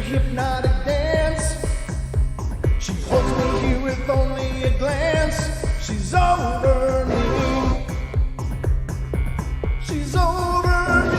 hypnotic dance. She holds me here with only a glance. She's over me. She's over me.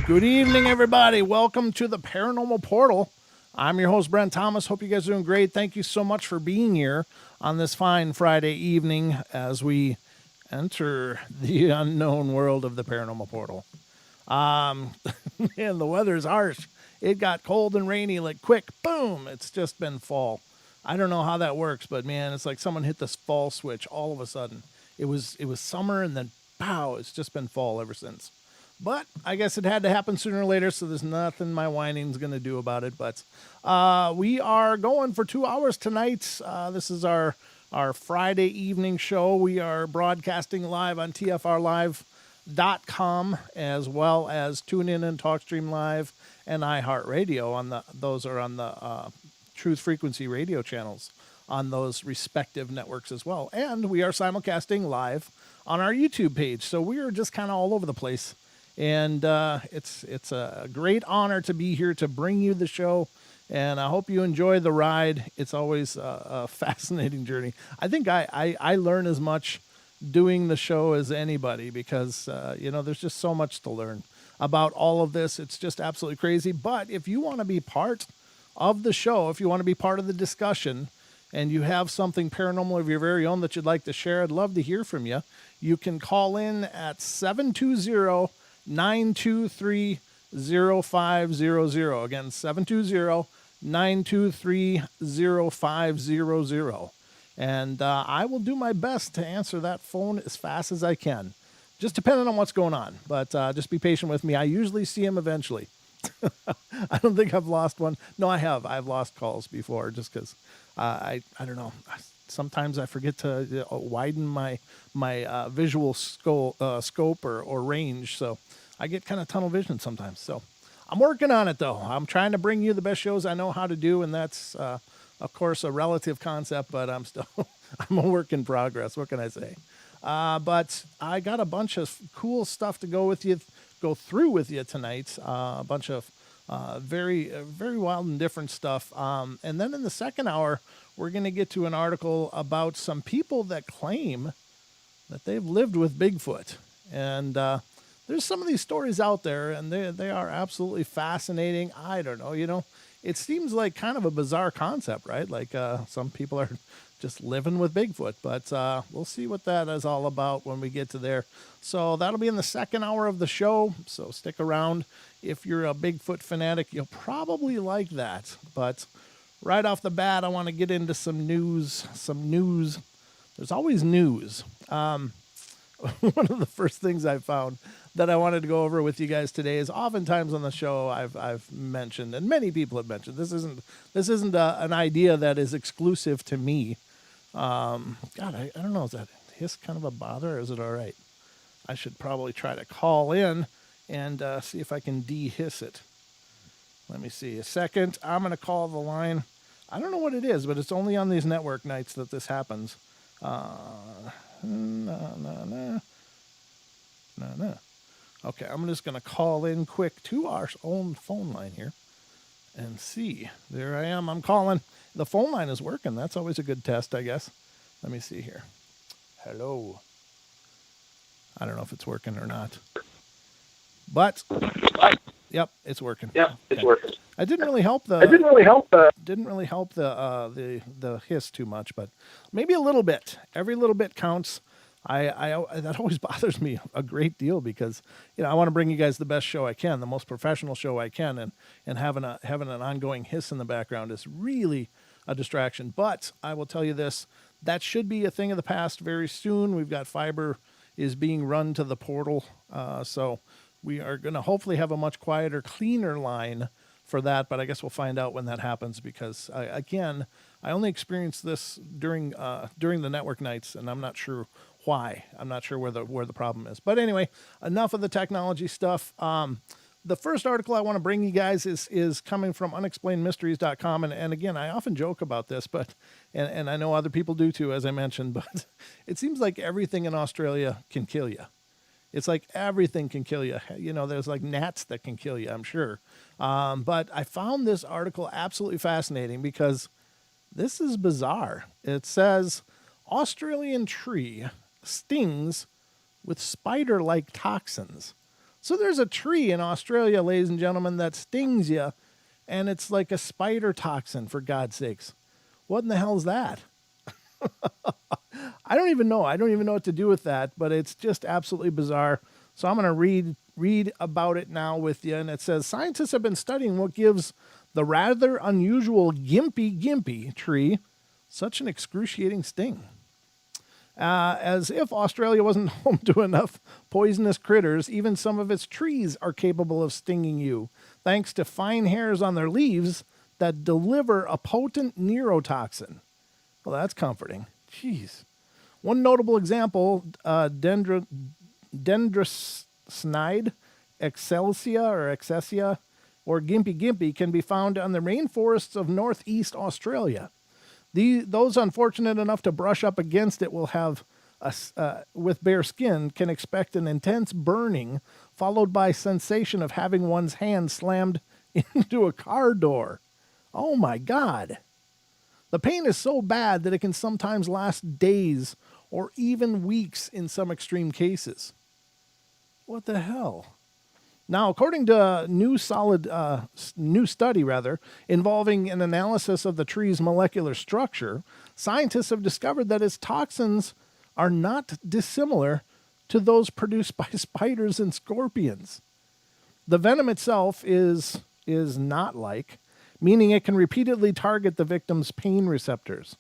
Good evening, everybody. Welcome to the Paranormal Portal. I'm your host, Brent Thomas. Hope you guys are doing great. Thank you so much for being here on this fine Friday evening as we enter the unknown world of the Paranormal Portal. Man, the weather is harsh. It got cold and rainy, like quick, boom. It's just been fall. I don't know how that works, but man, it's like someone hit this fall switch all of a sudden. It was summer and then pow, it's just been fall ever since. But I guess it had to happen sooner or later, so there's nothing my whining's going to do about it. But we are going for 2 hours tonight. This is our Friday evening show. We are broadcasting live on TFRlive.com, as well as TuneIn and TalkStream Live and iHeartRadio. Those are on the Truth Frequency radio channels on those respective networks as well. And we are simulcasting live on our YouTube page. So we are just kind of all over the place. And it's a great honor to be here to bring you the show, and I hope you enjoy the ride. It's always a fascinating journey. I think I learn as much doing the show as anybody because, there's just so much to learn about all of this. It's just absolutely crazy. But if you want to be part of the show, if you want to be part of the discussion, and you have something paranormal of your very own that you'd like to share, I'd love to hear from you. You can call in at 720-923-0500. Again, 720-923-0500. And I will do my best to answer that phone as fast as I can, just depending on what's going on. But just be patient with me. I usually see him eventually. I don't think I've lost one. No, I have. I've lost calls before just because I don't know. Sometimes I forget to widen my visual scope or range. So I get kind of tunnel vision sometimes. So I'm working on it, though. I'm trying to bring you the best shows I know how to do. And that's, of course, a relative concept. But I'm a work in progress. What can I say? But I got a bunch of cool stuff to go through with you tonight. A bunch of very, very wild and different stuff. And then in the second hour, we're going to get to an article about some people that claim that they've lived with Bigfoot. And there's some of these stories out there, and they are absolutely fascinating. I don't know, it seems like kind of a bizarre concept, right? Like some people are just living with Bigfoot, but we'll see what that is all about when we get to there. So that'll be in the second hour of the show, so stick around. If you're a Bigfoot fanatic, you'll probably like that. But right off the bat, I want to get into some news. There's always news. one of the first things I found that I wanted to go over with you guys today is oftentimes on the show I've mentioned, and many people have mentioned, this isn't an idea that is exclusive to me. God, I don't know, is that hiss kind of a bother, or is it all right? I should probably try to call in and see if I can de-hiss it. Let me see a second. I'm going to call the line. I don't know what it is, but it's only on these network nights that this happens. No. Okay, I'm just going to call in quick to our own phone line here and see. There I am. I'm calling. The phone line is working. That's always a good test, I guess. Let me see here. Hello. I don't know if it's working or not. But, yep, it's working. Yep, it's okay. Working. I didn't really help the hiss too much, but maybe a little bit. Every little bit counts. I that always bothers me a great deal because I want to bring you guys the best show I can, the most professional show I can, and having an ongoing hiss in the background is really a distraction. But I will tell you this: that should be a thing of the past very soon. We've got fiber is being run to the portal, so we are going to hopefully have a much quieter, cleaner line for that, but I guess we'll find out when that happens because, I only experienced this during the network nights, and I'm not sure why. I'm not sure where the problem is. But anyway, enough of the technology stuff. The first article I want to bring you guys is coming from unexplainedmysteries.com, and again, I often joke about this, but and I know other people do too, as I mentioned, but it seems like everything in Australia can kill you. It's like everything can kill you. There's like gnats that can kill you, I'm sure. But I found this article absolutely fascinating because this is bizarre. It says, Australian tree stings with spider-like toxins. So there's a tree in Australia, ladies and gentlemen, that stings you, and it's like a spider toxin, for God's sakes. What in the hell is that? I don't even know. I don't even know what to do with that, but it's just absolutely bizarre. So I'm going to read about it now with you. And it says, scientists have been studying what gives the rather unusual gimpy tree such an excruciating sting. As if Australia wasn't home to enough poisonous critters, even some of its trees are capable of stinging you, thanks to fine hairs on their leaves that deliver a potent neurotoxin. Well, that's comforting. Jeez. One notable example, Dendrosnide excelsia, or gimpy, can be found on the rainforests of northeast Australia. Those unfortunate enough to brush up against it will have, with bare skin, can expect an intense burning, followed by sensation of having one's hand slammed into a car door. Oh my God. The pain is so bad that it can sometimes last days or even weeks in some extreme cases. What the hell? Now, according to a new study involving an analysis of the tree's molecular structure, scientists have discovered that its toxins are not dissimilar to those produced by spiders and scorpions. The venom itself is not like, meaning it can repeatedly target the victim's pain receptors.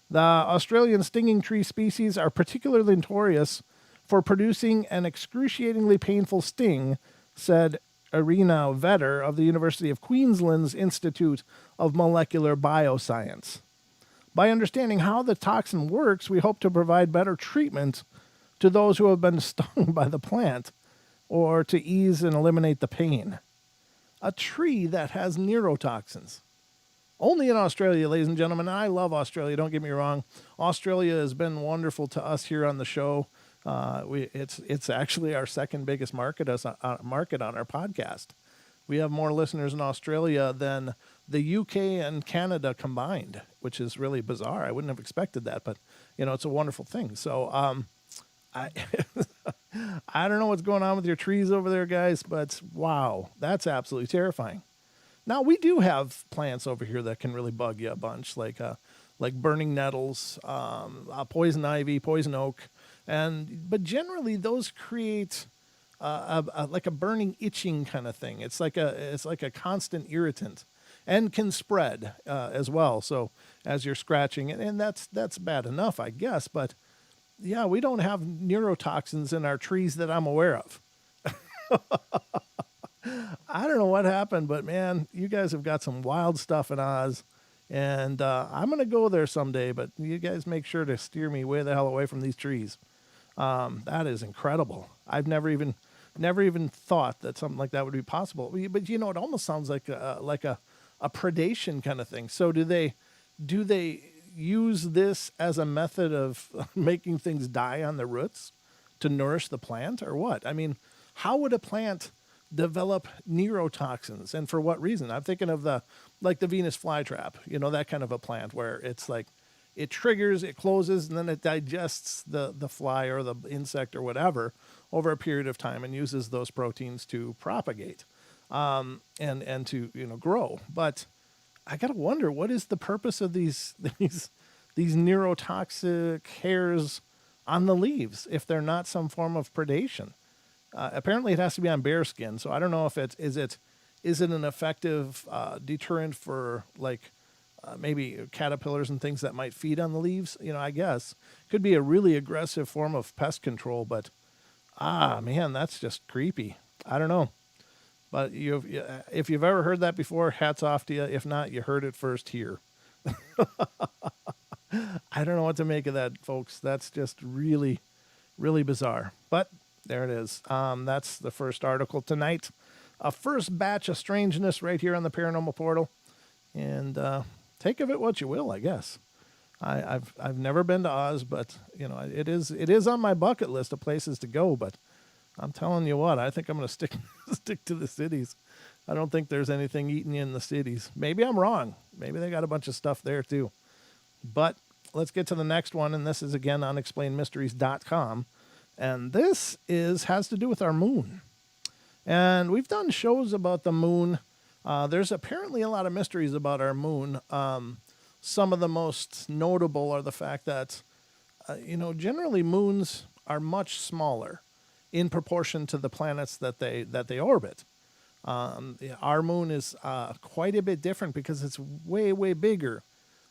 The Australian stinging tree species are particularly notorious for producing an excruciatingly painful sting, said Irina Vetter of the University of Queensland's Institute of Molecular Bioscience. By understanding how the toxin works, we hope to provide better treatment to those who have been stung by the plant or to ease and eliminate the pain. A tree that has neurotoxins. Only in Australia, ladies and gentlemen. And I love Australia, don't get me wrong. Australia has been wonderful to us here on the show. It's actually our second biggest market on our podcast. We have more listeners in Australia than the UK and Canada combined, which is really bizarre. I wouldn't have expected that, but it's a wonderful thing. So I I don't know what's going on with your trees over there, guys, but wow, that's absolutely terrifying. Now, we do have plants over here that can really bug you a bunch, like burning nettles, poison ivy, poison oak, but generally those create like a burning, itching kind of thing. It's like a constant irritant, and can spread as well. So as you're scratching, and that's bad enough, I guess. But Yeah, we don't have neurotoxins in our trees that I'm aware of. I don't know what happened, but man, you guys have got some wild stuff in Oz. And I'm going to go there someday, but you guys make sure to steer me way the hell away from these trees. That is incredible. I've never even thought that something like that would be possible. But you know, it almost sounds like a predation kind of thing. So do they use this as a method of making things die on the roots to nourish the plant, or what? I mean, how would a plant develop neurotoxins, and for what reason? I'm thinking of the Venus flytrap, you know, that kind of a plant where it's like it triggers, it closes, and then it digests the fly or the insect or whatever over a period of time and uses those proteins to propagate, and to, you know, grow. But I gotta wonder, what is the purpose of these these neurotoxic hairs on the leaves if they're not some form of predation? Apparently, it has to be on bear skin, so I don't know if is it an effective deterrent for maybe caterpillars and things that might feed on the leaves. You know, I guess could be a really aggressive form of pest control, but man, that's just creepy. I don't know. But if you've ever heard that before, hats off to you. If not, you heard it first here. I don't know what to make of that, folks. That's just really, really bizarre. But there it is. That's the first article tonight. A first batch of strangeness right here on the Paranormal Portal. And take of it what you will, I guess. I've never been to Oz, but you know, it is on my bucket list of places to go. But I'm telling you what, I think I'm going to stick to the cities. I don't think there's anything eating you in the cities. Maybe I'm wrong. Maybe they got a bunch of stuff there too. But let's get to the next one, and this is again unexplainedmysteries.com, and this has to do with our moon. And we've done shows about the moon. There's apparently a lot of mysteries about our moon. Some of the most notable are the fact that, generally moons are much smaller in proportion to the planets that they orbit. Our moon is quite a bit different because it's way, way bigger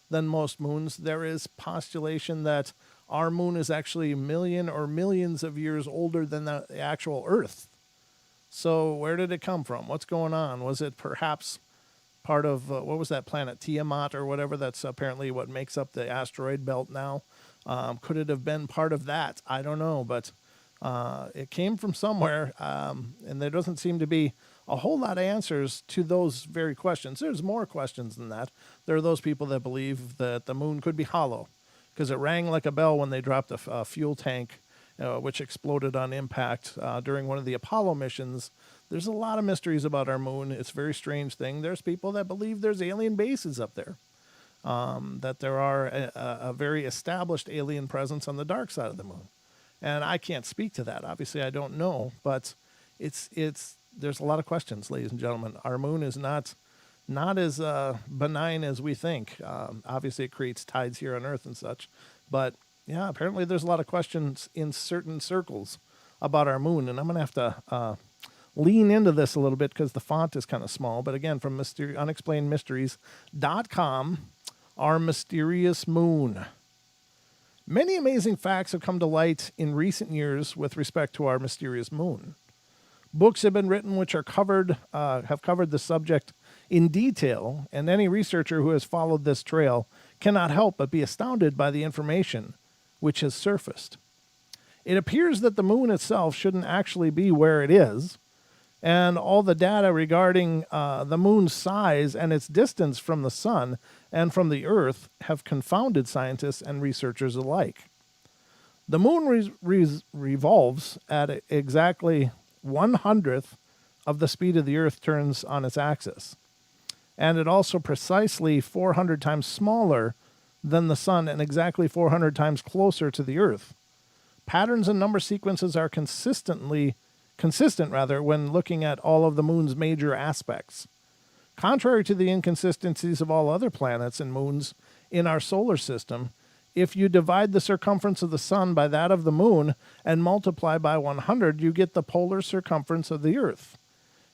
than most moons. There is postulation that our moon is actually a million or millions of years older than the actual Earth. So where did it come from? What's going on? Was it perhaps part of, what was that planet, Tiamat or whatever? That's apparently what makes up the asteroid belt now. Could it have been part of that? I don't know, but it came from somewhere, and there doesn't seem to be a whole lot of answers to those very questions. There's more questions than that. There are those people that believe that the moon could be hollow because it rang like a bell when they dropped a fuel tank, which exploded on impact during one of the Apollo missions. There's a lot of mysteries about our moon. It's a very strange thing. There's people that believe there's alien bases up there, that there are a very established alien presence on the dark side of the moon. And I can't speak to that. Obviously, I don't know, but there's a lot of questions, ladies and gentlemen. Our moon is not as benign as we think. Obviously, it creates tides here on Earth and such. But, yeah, apparently there's a lot of questions in certain circles about our moon. And I'm going to have to lean into this a little bit because the font is kind of small. But, again, from unexplainedmysteries.com, our mysterious moon. Many amazing facts have come to light in recent years with respect to our mysterious moon. Books have been written which have covered the subject in detail, and any researcher who has followed this trail cannot help but be astounded by the information which has surfaced. It appears that the moon itself shouldn't actually be where it is, and all the data regarding the moon's size and its distance from the sun and from the Earth have confounded scientists and researchers alike. The moon revolves at exactly 1/100th of the speed of the Earth turns on its axis. And it also precisely 400 times smaller than the sun and exactly 400 times closer to the Earth. Patterns and number sequences are consistent when looking at all of the moon's major aspects. Contrary to the inconsistencies of all other planets and moons in our solar system, if you divide the circumference of the sun by that of the moon and multiply by 100, you get the polar circumference of the Earth.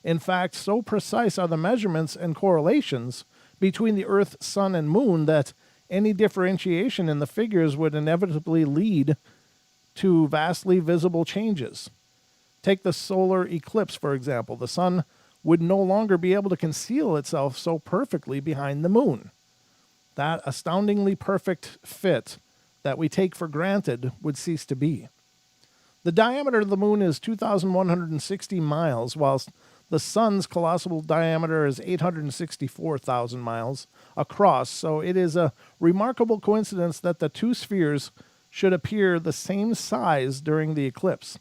In fact, so precise are the measurements and correlations between the Earth, sun, and moon that any differentiation in the figures would inevitably lead to vastly visible changes. Take the solar eclipse, for example. The sun would no longer be able to conceal itself so perfectly behind the moon. That astoundingly perfect fit that we take for granted would cease to be. The diameter of the moon is 2,160 miles, whilst the sun's colossal diameter is 864,000 miles across, so it is a remarkable coincidence that the two spheres should appear the same size during the eclipse.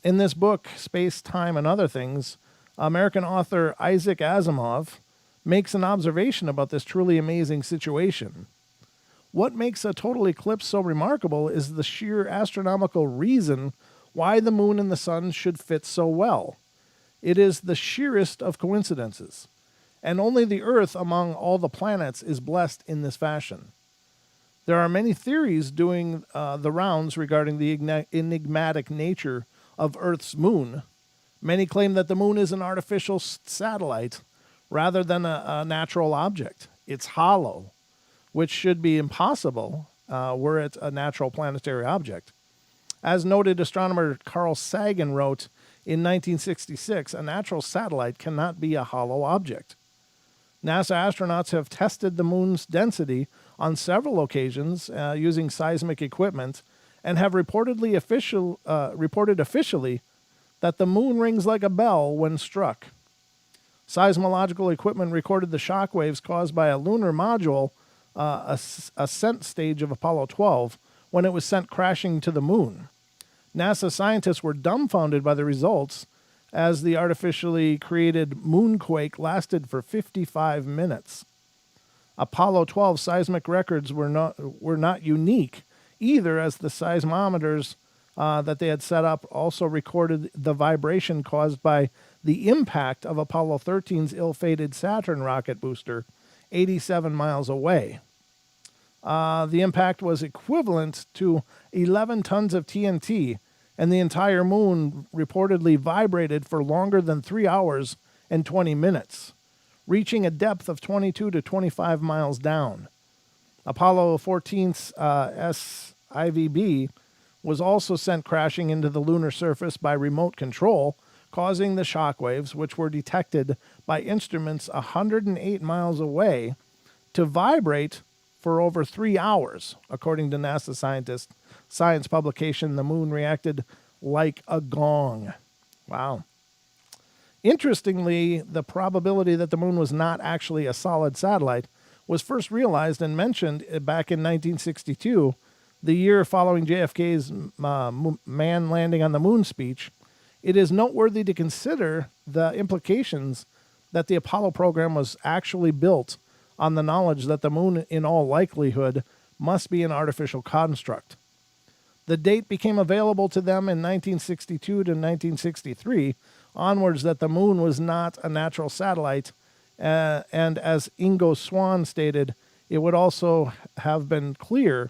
In this book, Space, Time, and Other Things, American author Isaac Asimov makes an observation about this truly amazing situation. What makes a total eclipse so remarkable is the sheer astronomical reason why the moon and the sun should fit so well. It is the sheerest of coincidences, and only the Earth among all the planets is blessed in this fashion. There are many theories doing the rounds regarding the enigmatic nature of Earth's moon. Many claim that the moon is an artificial satellite rather than a natural object. It's hollow, which should be impossible were it a natural planetary object. As noted astronomer Carl Sagan wrote in 1966, a natural satellite cannot be a hollow object. NASA astronauts have tested the moon's density on several occasions using seismic equipment and have reported officially that the moon rings like a bell when struck. Seismological equipment recorded the shock waves caused by a lunar module ascent stage of Apollo 12 when it was sent crashing to the moon. NASA scientists were dumbfounded by the results as the artificially created moonquake lasted for 55 minutes. Apollo 12 seismic records were not unique either, as the seismometers that they had set up also recorded the vibration caused by the impact of Apollo 13's ill-fated Saturn rocket booster 87 miles away. The impact was equivalent to 11 tons of TNT, and the entire moon reportedly vibrated for longer than 3 hours and 20 minutes, reaching a depth of 22 to 25 miles down. Apollo 14's SIVB was also sent crashing into the lunar surface by remote control, causing the shock waves, which were detected by instruments 108 miles away, to vibrate for over 3 hours. According to NASA science publication, the moon reacted like a gong. Wow. Interestingly, the probability that the moon was not actually a solid satellite was first realized and mentioned back in 1962, the year following JFK's man landing on the moon speech. It is noteworthy to consider the implications that the Apollo program was actually built on the knowledge that the moon, in all likelihood, must be an artificial construct. The date became available to them in 1962 to 1963, onwards, that the moon was not a natural satellite, and as Ingo Swann stated, it would also have been clear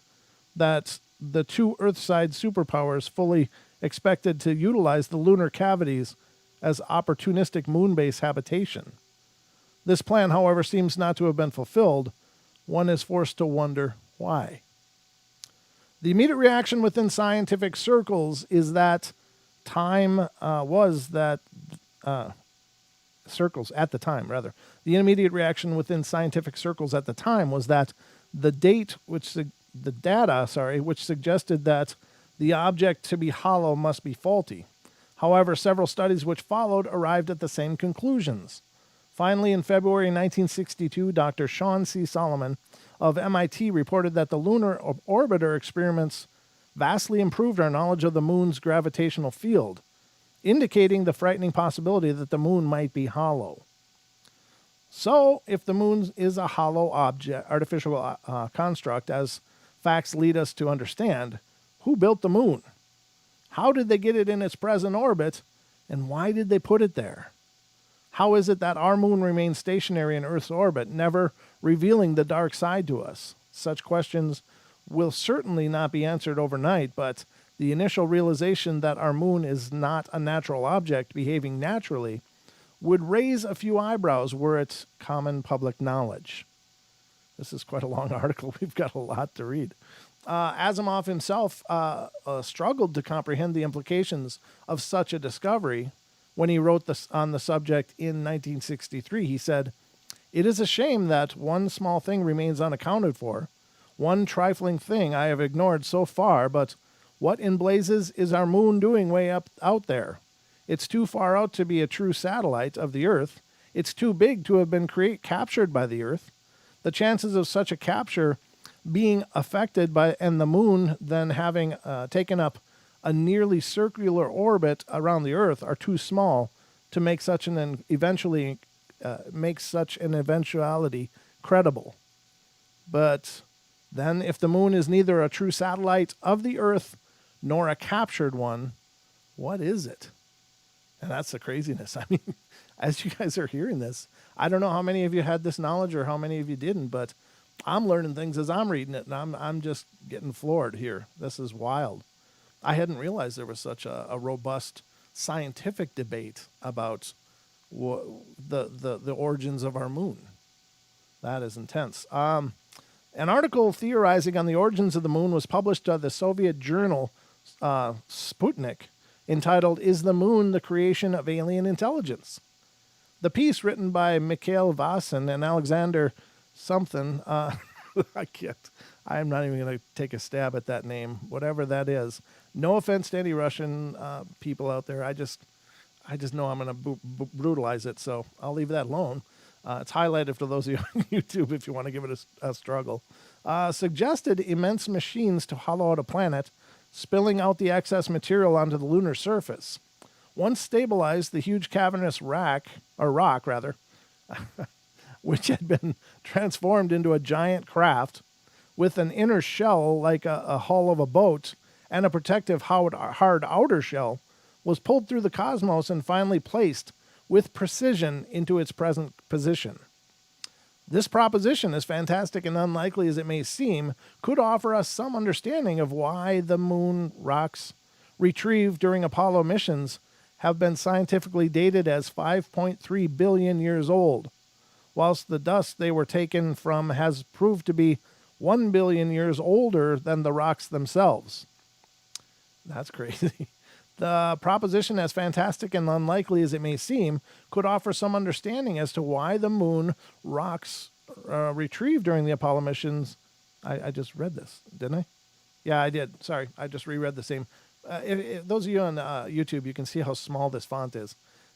that the two Earthside superpowers fully expected to utilize the lunar cavities as opportunistic moon base habitation. This plan, however, seems not to have been fulfilled. One is forced to wonder why. The immediate reaction within scientific circles is that circles at the time, rather. The immediate reaction within scientific circles at the time was that the data, which suggested that the object to be hollow must be faulty. However, several studies which followed arrived at the same conclusions. Finally, in February 1962, Dr. Sean C. Solomon of MIT reported that the lunar orbiter experiments vastly improved our knowledge of the moon's gravitational field, indicating the frightening possibility that the moon might be hollow. So, if the moon is a hollow object, artificial construct, as facts lead us to understand, who built the moon? How did they get it in its present orbit, and why did they put it there? How is it that our moon remains stationary in Earth's orbit, never revealing the dark side to us? Such questions will certainly not be answered overnight, but the initial realization that our moon is not a natural object behaving naturally would raise a few eyebrows were it common public knowledge. This is quite a long article. We've got a lot to read. Asimov himself struggled to comprehend the implications of such a discovery when he wrote this on the subject in 1963. He said, "It is a shame that one small thing remains unaccounted for, one trifling thing I have ignored so far, but what in blazes is our moon doing way up out there? It's too far out to be a true satellite of the Earth. It's too big to have been captured by the Earth. The chances of such a capture being affected by, and the moon then having taken up a nearly circular orbit around the Earth are too small to make such an eventuality credible. But then, if the moon is neither a true satellite of the Earth nor a captured one, what is it?" And that's the craziness. I mean, as you guys are hearing this, I don't know how many of you had this knowledge or how many of you didn't, but I'm learning things as I'm reading it, and I'm just getting floored here. This is wild. I hadn't realized there was such a robust scientific debate about the origins of our moon. That is intense. An article theorizing on the origins of the moon was published by the Soviet journal Sputnik, entitled, "Is the Moon the Creation of Alien Intelligence?" The piece, written by Mikhail Vasin and Alexander something, I'm not even going to take a stab at that name, whatever that is. No offense to any Russian people out there. I just know I'm going to brutalize it, so I'll leave that alone. It's highlighted for those of you on YouTube if you want to give it a struggle. Suggested immense machines to hollow out a planet, spilling out the excess material onto the lunar surface. Once stabilized, the huge cavernous rock, which had been transformed into a giant craft with an inner shell like a hull of a boat and a protective hard outer shell, was pulled through the cosmos and finally placed with precision into its present position. This proposition, as fantastic and unlikely as it may seem, could offer us some understanding of why the moon rocks retrieved during Apollo missions have been scientifically dated as 5.3 billion years old, whilst the dust they were taken from has proved to be 1 billion years older than the rocks themselves. That's crazy. The proposition, as fantastic and unlikely as it may seem, could offer some understanding as to why the moon rocks retrieved during the Apollo missions. I just read this, didn't I? Yeah, I did. Sorry, I just reread the same. If those of you on YouTube, you can see how small this font is.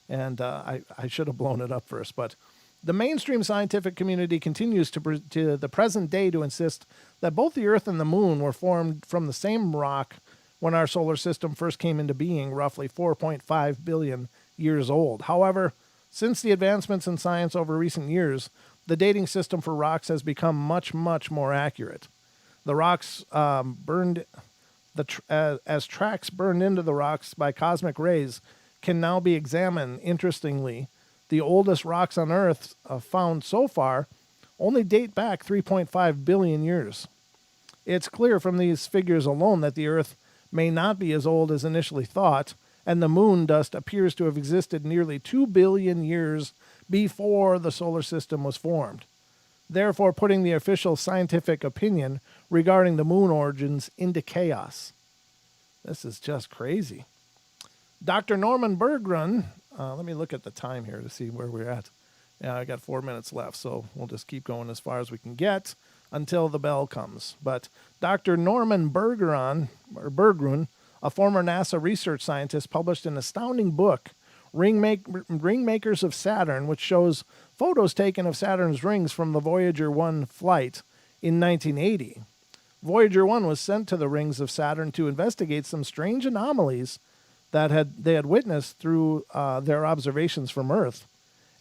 And I should have blown it up first. But the mainstream scientific community continues to the present day to insist that both the Earth and the moon were formed from the same rock when our solar system first came into being, roughly 4.5 billion years old. However, since the advancements in science over recent years, the dating system for rocks has become much, much more accurate. The rocks as tracks burned into the rocks by cosmic rays can now be examined. Interestingly, the oldest rocks on Earth found so far only date back 3.5 billion years. It's clear from these figures alone that the Earth may not be as old as initially thought, and the moon dust appears to have existed nearly 2 billion years before the solar system was formed, therefore putting the official scientific opinion regarding the moon origins into chaos. This is just crazy. Dr. Norman Berggren, let me look at the time here to see where we're at. Yeah, I got 4 minutes left, so we'll just keep going as far as we can get until the bell comes. But Dr. Norman Berggren, a former NASA research scientist, published an astounding book, Ringmakers of Saturn, which shows photos taken of Saturn's rings from the Voyager 1 flight in 1980. Voyager 1 was sent to the rings of Saturn to investigate some strange anomalies that they had witnessed through their observations from Earth,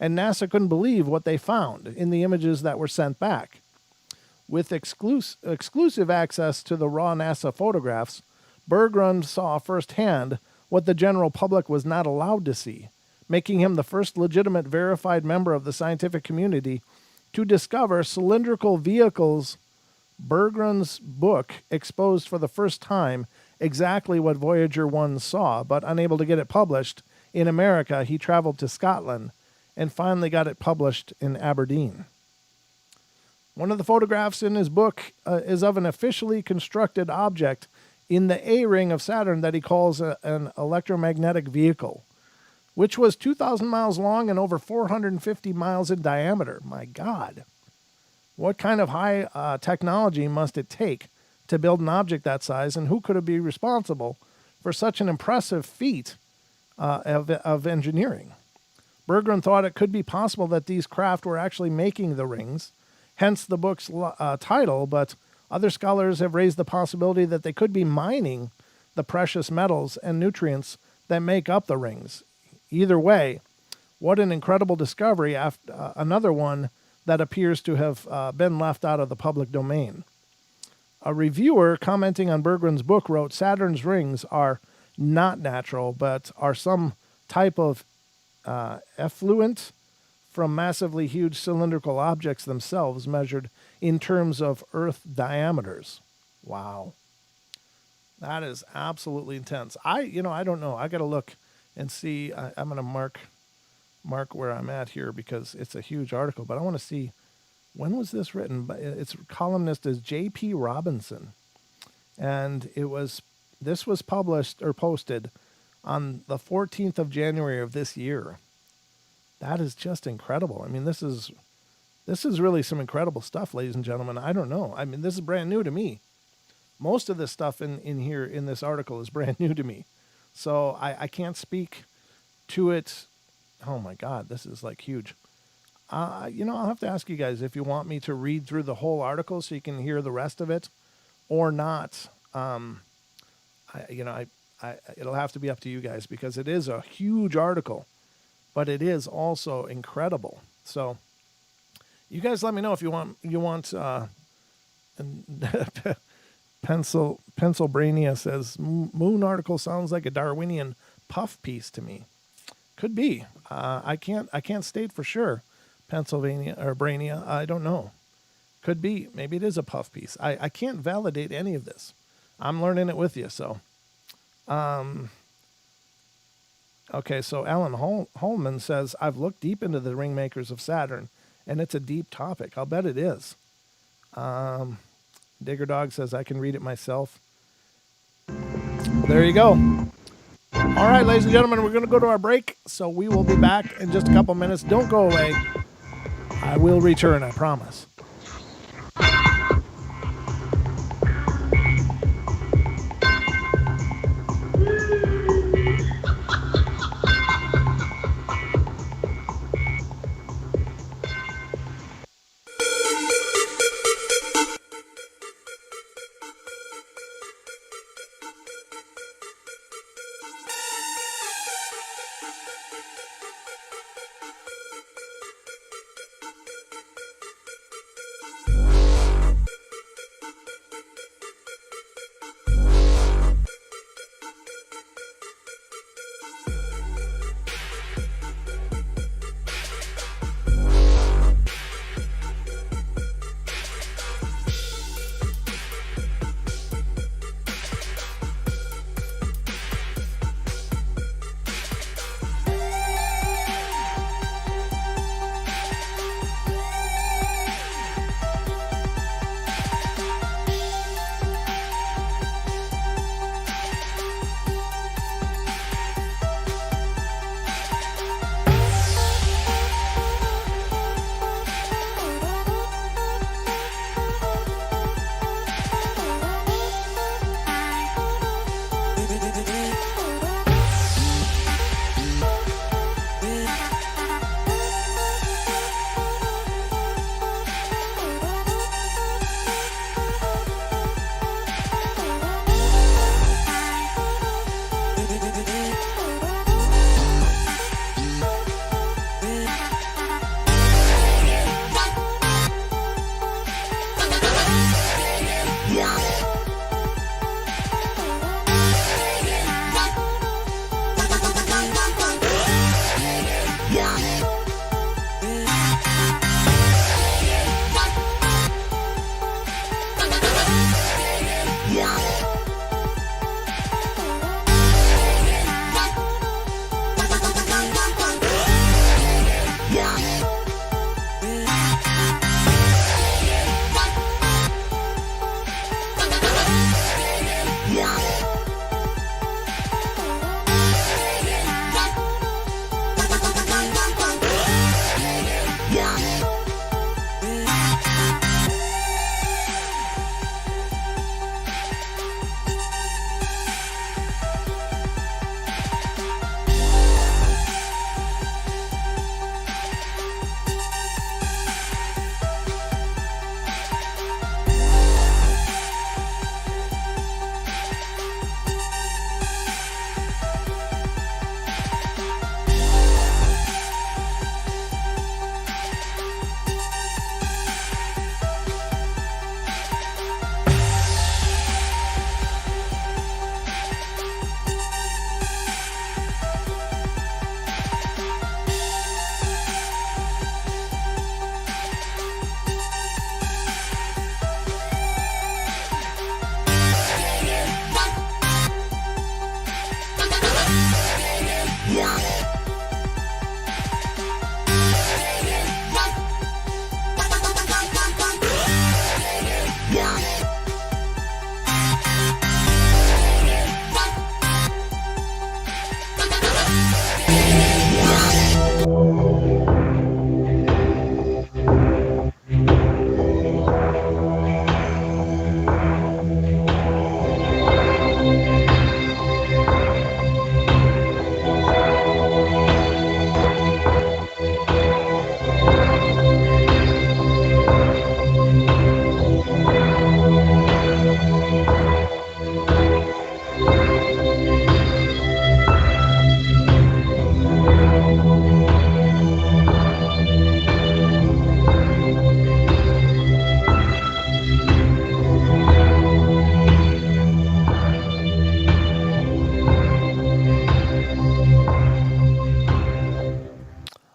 and NASA couldn't believe what they found in the images that were sent back. With exclusive access to the raw NASA photographs, Berggren saw firsthand what the general public was not allowed to see, making him the first legitimate verified member of the scientific community to discover cylindrical vehicles. Berggren's book exposed for the first time exactly what Voyager 1 saw, but unable to get it published in America, he traveled to Scotland and finally got it published in Aberdeen. One of the photographs in his book is of an officially constructed object in the A ring of Saturn that he calls an electromagnetic vehicle, which was 2,000 miles long and over 450 miles in diameter. My God. What kind of high technology must it take to build an object that size, and who could it be responsible for such an impressive feat of engineering? Berggren thought it could be possible that these craft were actually making the rings, hence the book's title, but other scholars have raised the possibility that they could be mining the precious metals and nutrients that make up the rings. Either way, what an incredible discovery, another one that appears to have been left out of the public domain. A reviewer commenting on Berggren's book wrote, Saturn's rings are not natural, but are some type of effluent from massively huge cylindrical objects themselves measured in terms of Earth diameters. Wow. That is absolutely intense. I don't know. I got to look and see. I'm going to mark where I'm at here because it's a huge article, but I want to see, when was this written? Its columnist is J.P. Robinson. And this was published or posted on the 14th of January of this year. That is just incredible. I mean, this is really some incredible stuff, ladies and gentlemen. I don't know. I mean, this is brand new to me. Most of this stuff in here in this article is brand new to me. So I can't speak to it. Oh my God, this is like huge. I'll have to ask you guys if you want me to read through the whole article so you can hear the rest of it or not. It'll have to be up to you guys because it is a huge article, but it is also incredible. So you guys let me know if you want Pennsylvania says moon article sounds like a Darwinian puff piece to me. Could be. I can't state for sure. Pennsylvania or Brainia, I don't know. Could be. Maybe it is a puff piece. I can't validate any of this. I'm learning it with you. So, okay. So Alan Holman says, I've looked deep into the ring makers of Saturn, and it's a deep topic. I'll bet it is. Digger Dog says, I can read it myself. There you go. All right, ladies and gentlemen, we're going to go to our break, so we will be back in just a couple minutes. Don't go away. I will return, I promise.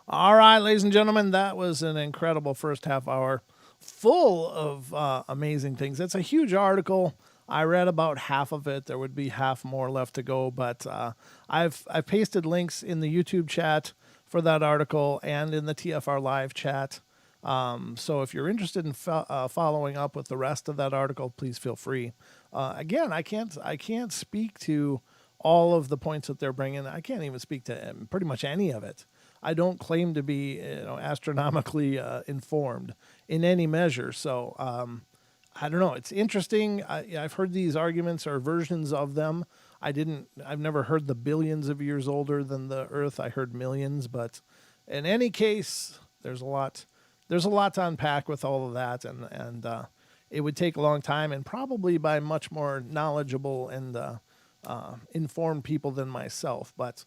All right, ladies and gentlemen, that was an incredible first half hour full of amazing things. It's a huge article. I read about half of it. There would be half more left to go, but I've pasted links in the YouTube chat for that article and in the TFR live chat. So if you're interested in following up with the rest of that article, please feel free. Again, I can't speak to all of the points that they're bringing. I can't even speak to pretty much any of it. I don't claim to be, astronomically informed in any measure. So I don't know. It's interesting. I've heard these arguments or versions of them. I've never heard the billions of years older than the Earth. I heard millions, but in any case, there's a lot to unpack with all of that, and it would take a long time, and probably by much more knowledgeable and informed people than myself. But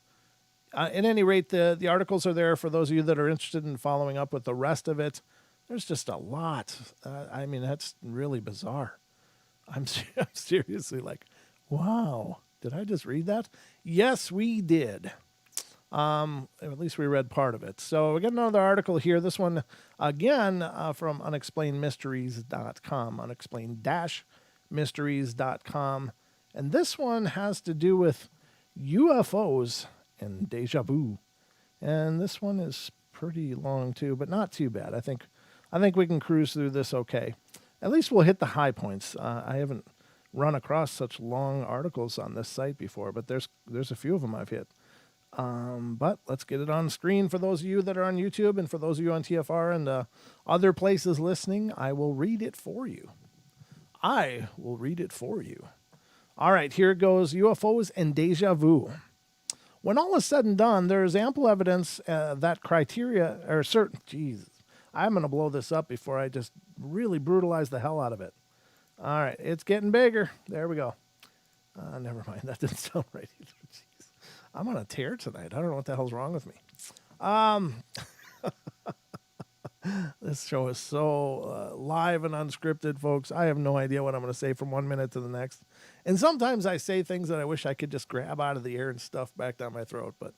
at any rate, the articles are there for those of you that are interested in following up with the rest of it. There's just a lot. That's really bizarre. I'm seriously like, wow, did I just read that? Yes, we did. At least we read part of it. So we got another article here. This one, again, from unexplainedmysteries.com, unexplained-mysteries.com. And this one has to do with UFOs and deja vu. And this one is pretty long too, but not too bad. I think we can cruise through this okay. At least we'll hit the high points. I haven't run across such long articles on this site before, but there's a few of them I've hit. But let's get it on the screen for those of you that are on YouTube, and for those of you on TFR and other places listening. I will read it for you. All right, here it goes. UFOs and deja vu. When all is said and done, there is ample evidence that criteria are certain. Jesus, I'm going to blow this up before I just really brutalize the hell out of it. All right, it's getting bigger. There we go. Never mind, that didn't sound right either. Jeez. I'm on a tear tonight. I don't know what the hell's wrong with me. This show is so live and unscripted, folks. I have no idea what I'm going to say from 1 minute to the next. And sometimes I say things that I wish I could just grab out of the air and stuff back down my throat. But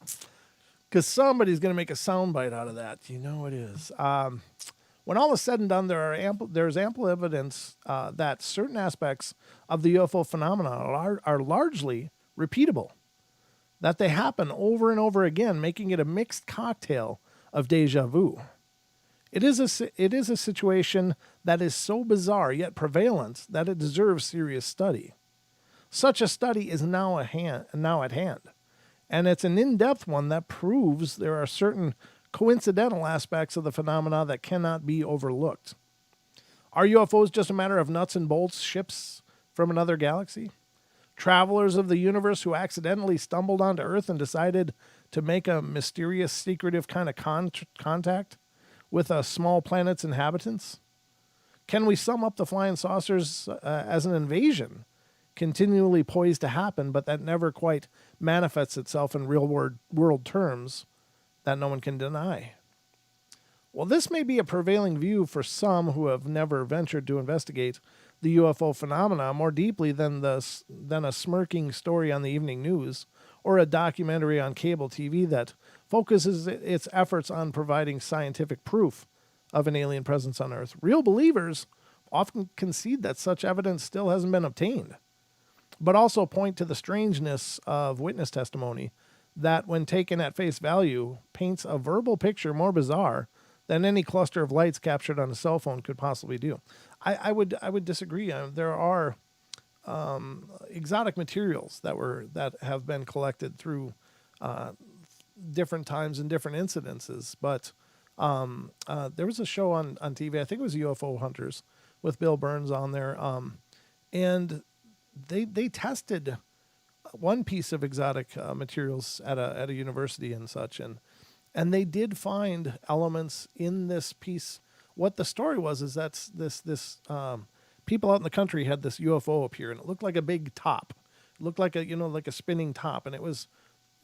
because somebody's going to make a soundbite out of that. You know it is. When all is said and done, there's ample evidence that certain aspects of the UFO phenomenon are largely repeatable. That they happen over and over again, making it a mixed cocktail of deja vu. It is a situation that is so bizarre yet prevalent that it deserves serious study. Such a study is now at hand, and it's an in-depth one that proves there are certain coincidental aspects of the phenomena that cannot be overlooked. Are UFOs just a matter of nuts and bolts ships from another galaxy? Travelers of the universe who accidentally stumbled onto Earth and decided to make a mysterious, secretive kind of contact with a small planet's inhabitants? Can we sum up the flying saucers as an invasion, continually poised to happen, but that never quite manifests itself in real world terms that no one can deny? Well, this may be a prevailing view for some who have never ventured to investigate the UFO phenomena more deeply than a smirking story on the evening news or a documentary on cable TV that focuses its efforts on providing scientific proof of an alien presence on Earth. Real believers often concede that such evidence still hasn't been obtained, but also point to the strangeness of witness testimony that, when taken at face value, paints a verbal picture more bizarre than any cluster of lights captured on a cell phone could possibly do. I would disagree. There are exotic materials that have been collected through different times and different incidences. But there was a show on TV, I think it was UFO Hunters, with Bill Burns on there, and they tested one piece of exotic materials at a university and such, and they did find elements in this piece. What the story was is that this people out in the country had this UFO appear, and it looked like a big top. It looked like a spinning top, and it was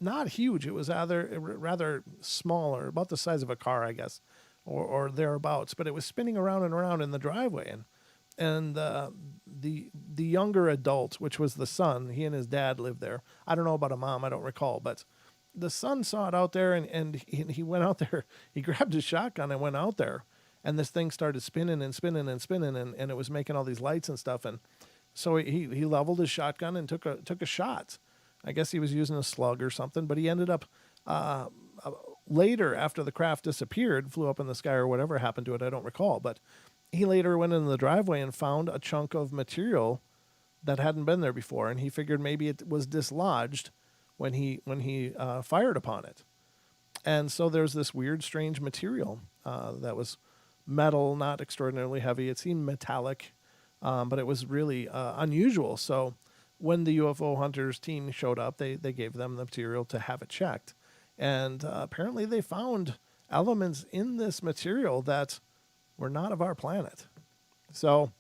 not huge. It was rather smaller, about the size of a car, I guess, or thereabouts. But it was spinning around and around in the driveway, and the younger adult, which was the son, he and his dad lived there. I don't know about a mom, I don't recall, but the son saw it out there, and he went out there. He grabbed his shotgun and went out there, and this thing started spinning and spinning and spinning, and it was making all these lights and stuff. And so he leveled his shotgun and took a shot. I guess he was using a slug or something, but he ended up later, after the craft disappeared, flew up in the sky or whatever happened to it, I don't recall. But he later went in the driveway and found a chunk of material that hadn't been there before, and he figured maybe it was dislodged when he fired upon it. And so there's this weird, strange material that was metal, not extraordinarily heavy. It seemed metallic, but it was really unusual. So when the UFO Hunters team showed up, they gave them the material to have it checked. And apparently they found elements in this material that were not of our planet. So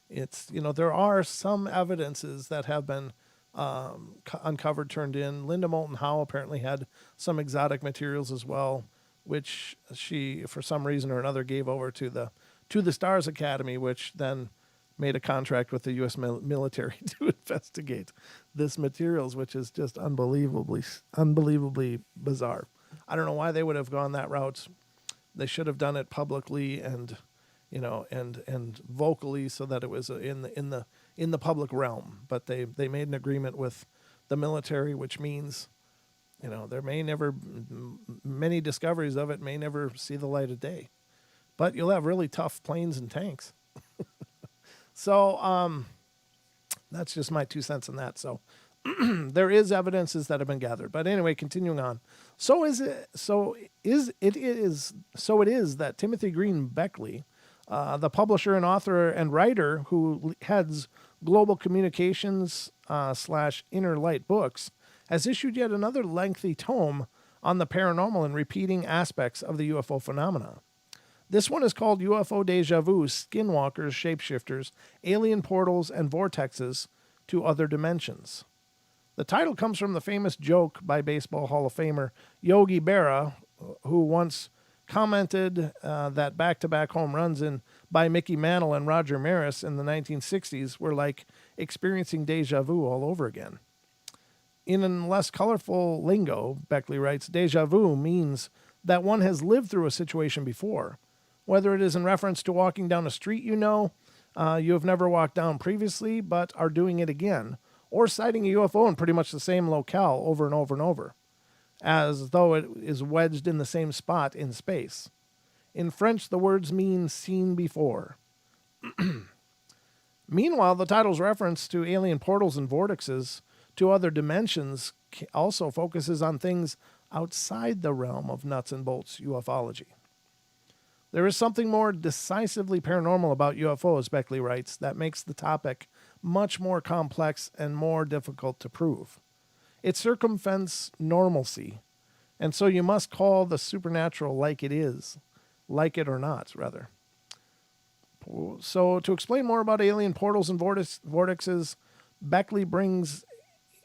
it's, there are some evidences that have been uncovered, turned in. Linda Moulton Howe apparently had some exotic materials as well, which she, for some reason or another, gave over to the Stars Academy, which then made a contract with the U.S. military to investigate this materials, which is just unbelievably bizarre. I don't know why they would have gone that route. They should have done it publicly and vocally, so that it was in the public realm. But they made an agreement with the military, which means, there may never, many discoveries of it may never see the light of day. But you'll have really tough planes and tanks. So that's just my 2 cents on that. So there is evidences that have been gathered. But anyway, continuing on. So it is that Timothy Green Beckley, the publisher and author and writer who heads Global Communications / Inner Light Books, has issued yet another lengthy tome on the paranormal and repeating aspects of the UFO phenomena. This one is called UFO Deja Vu, Skinwalkers, Shapeshifters, Alien Portals, and Vortexes to Other Dimensions. The title comes from the famous joke by Baseball Hall of Famer Yogi Berra, who once commented that back-to-back home runs by Mickey Mantle and Roger Maris in the 1960s were like experiencing deja vu all over again. In less colorful lingo, Beckley writes, deja vu means that one has lived through a situation before. Whether it is in reference to walking down a street you have never walked down previously but are doing it again, or sighting a UFO in pretty much the same locale over and over and over, as though it is wedged in the same spot in space. In French, the words mean seen before. Meanwhile, the title's reference to alien portals and vortexes to other dimensions also focuses on things outside the realm of nuts and bolts ufology. There is something more decisively paranormal about UFOs, Beckley writes, that makes the topic much more complex and more difficult to prove. It circumvents normalcy, and so you must call the supernatural like it is, like it or not, rather. So to explain more about alien portals and vortexes, Beckley brings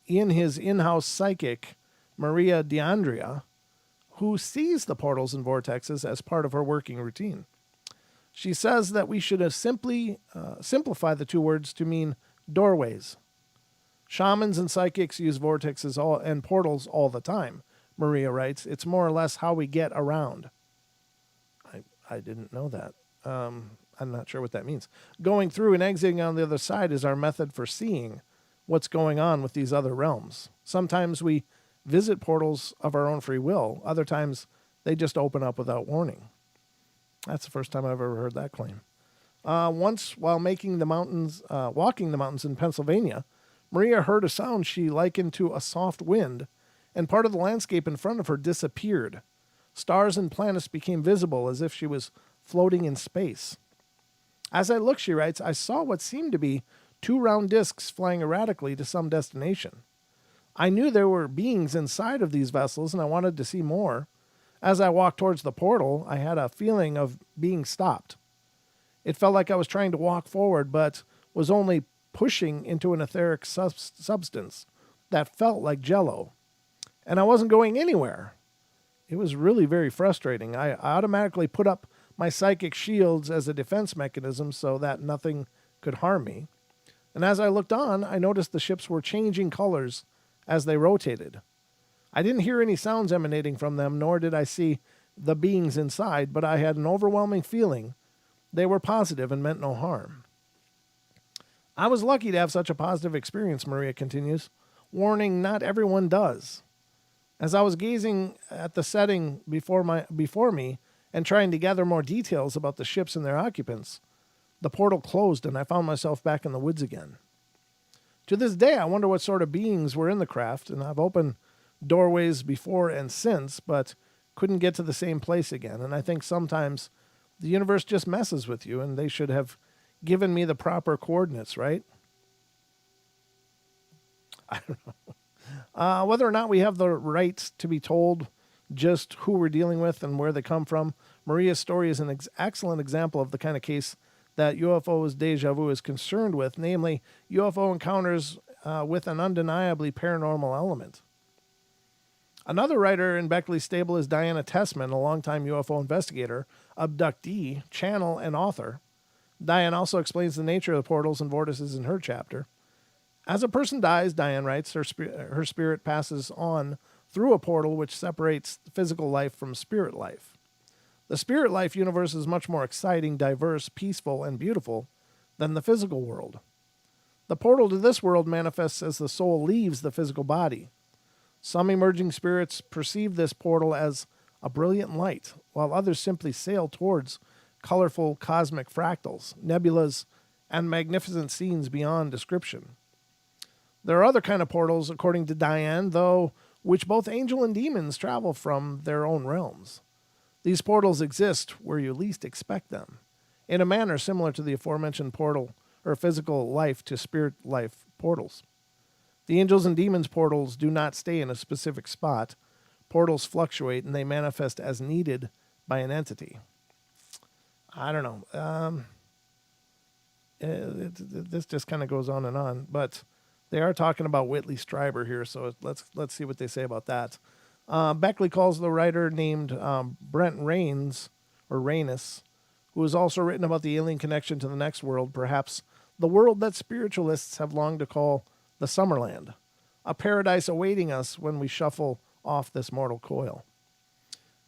in his in-house psychic, Maria D'Andrea, who sees the portals and vortexes as part of her working routine. She says that we should simply simplify the two words to mean doorways. Shamans and psychics use vortexes and portals all the time, Maria writes. It's more or less how we get around. I didn't know that. I'm not sure what that means. Going through and exiting on the other side is our method for seeing what's going on with these other realms. Sometimes we visit portals of our own free will. Other times, they just open up without warning. That's the first time I've ever heard that claim. Once, while walking the mountains in Pennsylvania, Maria heard a sound she likened to a soft wind, and part of the landscape in front of her disappeared. Stars and planets became visible as if she was floating in space. As I looked, she writes, I saw what seemed to be 2 round discs flying erratically to some destination. I knew there were beings inside of these vessels, and I wanted to see more. As I walked towards the portal, I had a feeling of being stopped. It felt like I was trying to walk forward, but was only pushing into an etheric substance that felt like jello. And I wasn't going anywhere. It was really very frustrating. I automatically put up my psychic shields as a defense mechanism so that nothing could harm me. And as I looked on, I noticed the ships were changing colors as they rotated. I didn't hear any sounds emanating from them, nor did I see the beings inside, but I had an overwhelming feeling they were positive and meant no harm. I was lucky to have such a positive experience, Maria continues. Warning, not everyone does. As I was gazing at the setting before me and trying to gather more details about the ships and their occupants, the portal closed and I found myself back in the woods again. To this day, I wonder what sort of beings were in the craft, and I've opened doorways before and since, but couldn't get to the same place again. And I think sometimes the universe just messes with you, and they should have given me the proper coordinates, right? I don't know. Whether or not we have the right to be told just who we're dealing with and where they come from, Maria's story is an excellent example of the kind of case that UFOs Deja Vu is concerned with, namely UFO encounters with an undeniably paranormal element. Another writer in Beckley's stable is Diana Tessman, a longtime UFO investigator, abductee, channel, and author. Diane also explains the nature of the portals and vortices in her chapter. As a person dies, Diane writes, her spirit passes on through a portal which separates physical life from spirit life. The spirit life universe is much more exciting, diverse, peaceful, and beautiful than the physical world. The portal to this world manifests as the soul leaves the physical body. Some emerging spirits perceive this portal as a brilliant light, while others simply sail towards colorful cosmic fractals, nebulas, and magnificent scenes beyond description. There are other kind of portals, according to Diane, though, which both angel and demons travel from their own realms. These portals exist where you least expect them, in a manner similar to the aforementioned portal or physical life to spirit life portals. The angels and demons portals do not stay in a specific spot. Portals fluctuate and they manifest as needed by an entity. I don't know. This just kind of goes on, but they are talking about Whitley Strieber here, so let's see what they say about that. Beckley calls the writer named Brent Raynes, who has also written about the alien connection to the next world, perhaps the world that spiritualists have longed to call the Summerland, a paradise awaiting us when we shuffle off this mortal coil.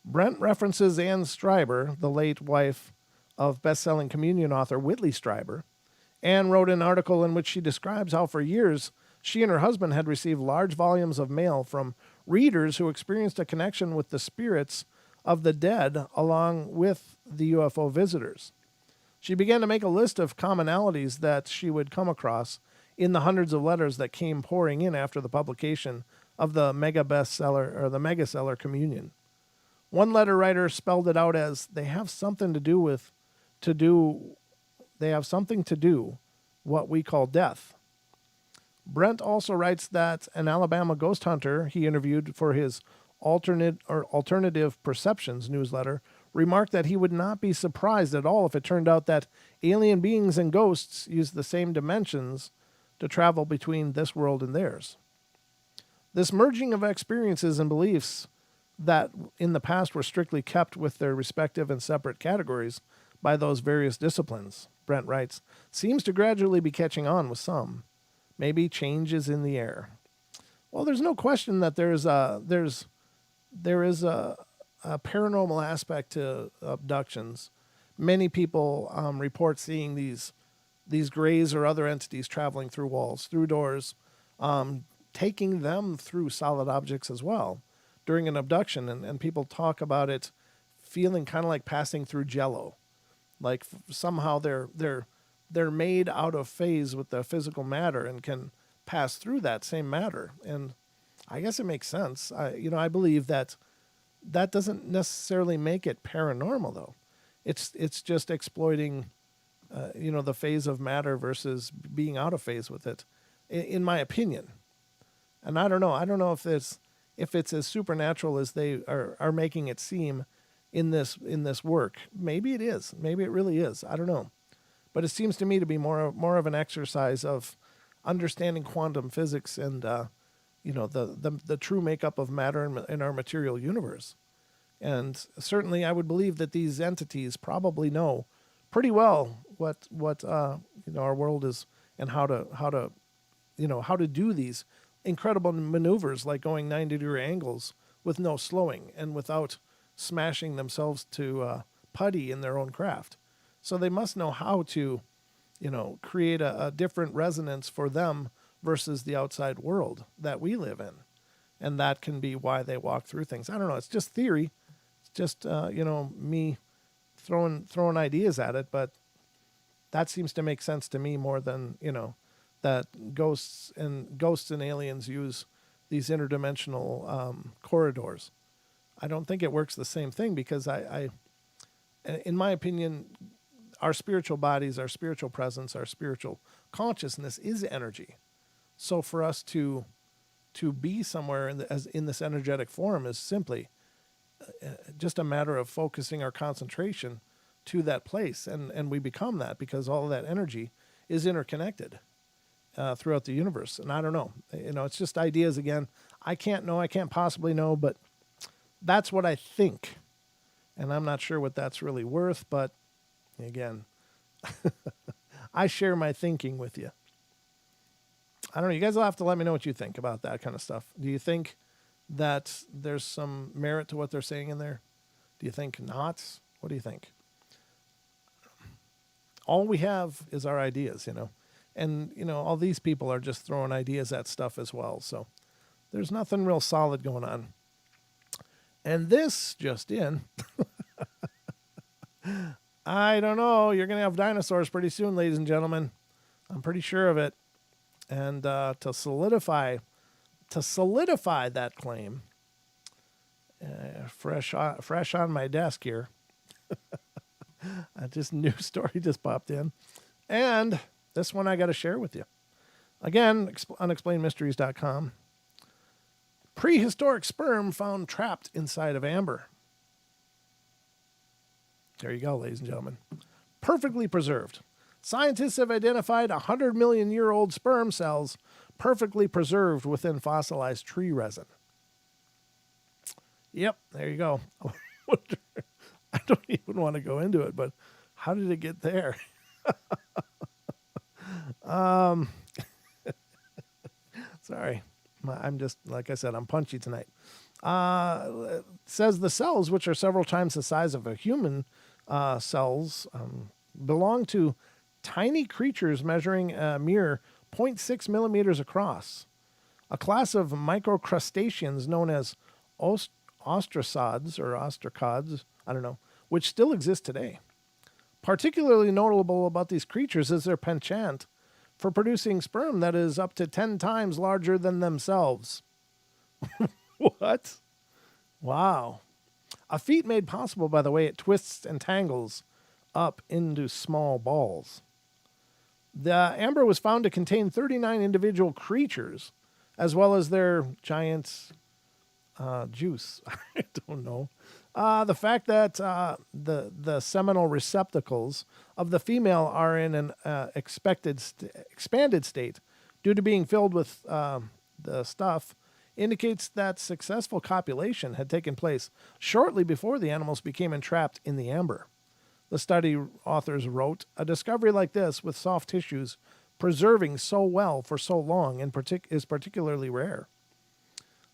Brent references Anne Strieber, the late wife of best-selling communion author Whitley Strieber. Anne wrote an article in which she describes how for years she and her husband had received large volumes of mail from readers who experienced a connection with the spirits of the dead along with the UFO visitors. She began to make a list of commonalities that she would come across in the hundreds of letters that came pouring in after the publication of the mega seller Communion. One letter writer spelled it out as they have something to do what we call death. Brent also writes that an Alabama ghost hunter he interviewed for his Alternative Perceptions newsletter remarked that he would not be surprised at all if it turned out that alien beings and ghosts use the same dimensions to travel between this world and theirs. This merging of experiences and beliefs that in the past were strictly kept with their respective and separate categories by those various disciplines, Brent writes, seems to gradually be catching on with some. Maybe change is in the air. Well, there's no question that there is a paranormal aspect to abductions. Many people report seeing these grays or other entities traveling through walls, through doors, taking them through solid objects as well during an abduction. And people talk about it feeling kind of like passing through jello. Like somehow they're made out of phase with the physical matter and can pass through that same matter. And I guess it makes sense. I believe that doesn't necessarily make it paranormal, though. It's just exploiting, the phase of matter versus being out of phase with it, in my opinion. And I don't know. I don't know if it's as supernatural as they are making it seem in this work. Maybe it is. Maybe it really is. I don't know. But it seems to me to be more of an exercise of understanding quantum physics and the true makeup of matter in our material universe. And certainly I would believe that these entities probably know pretty well what our world is and how to do these incredible maneuvers, like going 90-degree angles with no slowing and without smashing themselves to putty in their own craft. So they must know how to, create a different resonance for them versus the outside world that we live in. And that can be why they walk through things. I don't know. It's just theory. It's just, me throwing ideas at it. But that seems to make sense to me more than, that ghosts and aliens use these interdimensional corridors. I don't think it works the same thing because in my opinion, our spiritual bodies, our spiritual presence, our spiritual consciousness is energy. So for us to be somewhere in this energetic form is simply just a matter of focusing our concentration to that place, and we become that because all of that energy is interconnected throughout the universe. And I don't know, it's just ideas again. I can't know, I can't possibly know, but that's what I think. And I'm not sure what that's really worth, but again, I share my thinking with you. I don't know. You guys will have to let me know what you think about that kind of stuff. Do you think that there's some merit to what they're saying in there? Do you think not? What do you think? All we have is our ideas, and, all these people are just throwing ideas at stuff as well. So there's nothing real solid going on. And this just in, I don't know. You're going to have dinosaurs pretty soon, ladies and gentlemen. I'm pretty sure of it. And to solidify that claim, fresh on my desk here, just new story just popped in, and this one I got to share with you. Again, unexplainedmysteries.com. Prehistoric sperm found trapped inside of amber. There you go, ladies and gentlemen. Perfectly preserved. Scientists have identified 100 million year old sperm cells perfectly preserved within fossilized tree resin. Yep, there you go. I don't even want to go into it, but how did it get there? Sorry. I'm just, like I said, I'm punchy tonight. It says the cells, which are several times the size of a human cells, belong to tiny creatures measuring a mere 0.6 millimeters across. A class of microcrustaceans known as ostracods, I don't know, which still exist today. Particularly notable about these creatures is their penchant for producing sperm that is up to 10 times larger than themselves. What? Wow. A feat made possible by the way it twists and tangles up into small balls. The amber was found to contain 39 individual creatures, as well as their giant juice. I don't know. The fact that the seminal receptacles of the female are in an expanded state due to being filled with the stuff indicates that successful copulation had taken place shortly before the animals became entrapped in the amber. The study authors wrote, a discovery like this with soft tissues preserving so well for so long is particularly rare.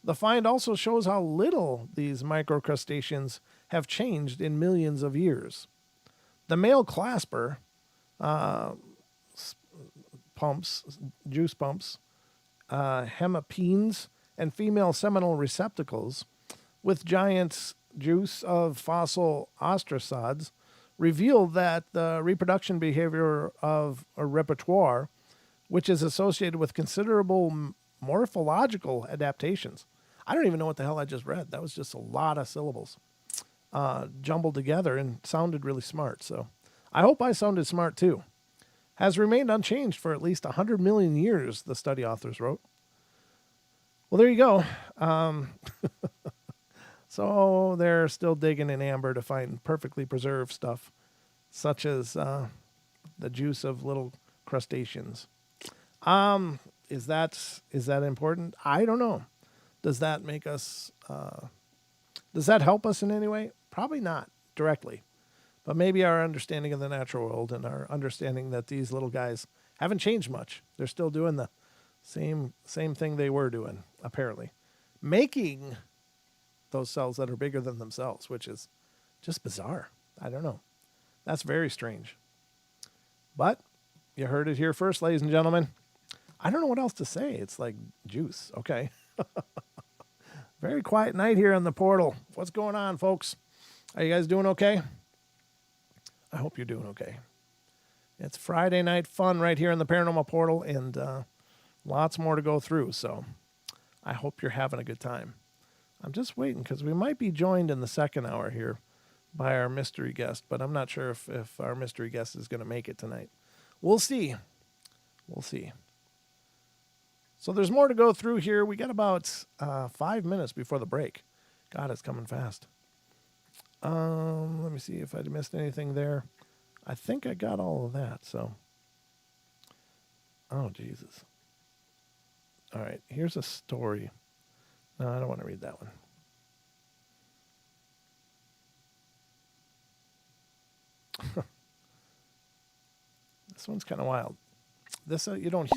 The find also shows how little these microcrustaceans have changed in millions of years. The male clasper juice pumps, hemipenes and female seminal receptacles with giant juice of fossil ostracods revealed that the reproduction behavior of a repertoire, which is associated with considerable morphological adaptations. I don't even know what the hell I just read. That was just a lot of syllables jumbled together and sounded really smart. So I hope I sounded smart too. Has remained unchanged for at least 100 million years, the study authors wrote. Well, there you go. So they're still digging in amber to find perfectly preserved stuff, such as the juice of little crustaceans. Is that important? I don't know. Does that make us? Does that help us in any way? Probably not directly, but maybe our understanding of the natural world and our understanding that these little guys haven't changed much. They're still doing the same thing they were doing, apparently, making those cells that are bigger than themselves, which is just bizarre. I don't know. That's very strange. But you heard it here first, ladies and gentlemen. I don't know what else to say. It's like juice. Okay. Very quiet night here on the portal. What's going on, folks? Are you guys doing okay? I hope you're doing okay. It's Friday night fun right here in the Paranormal Portal, and lots more to go through. So I hope you're having a good time. I'm just waiting because we might be joined in the second hour here by our mystery guest, but I'm not sure if our mystery guest is going to make it tonight. We'll see. We'll see. So there's more to go through here. We got about 5 minutes before the break. God, it's coming fast. Let me see if I missed anything there. I think I got all of that. So, oh Jesus. All right, here's a story. No, I don't want to read that one. This one's kind of wild. This you don't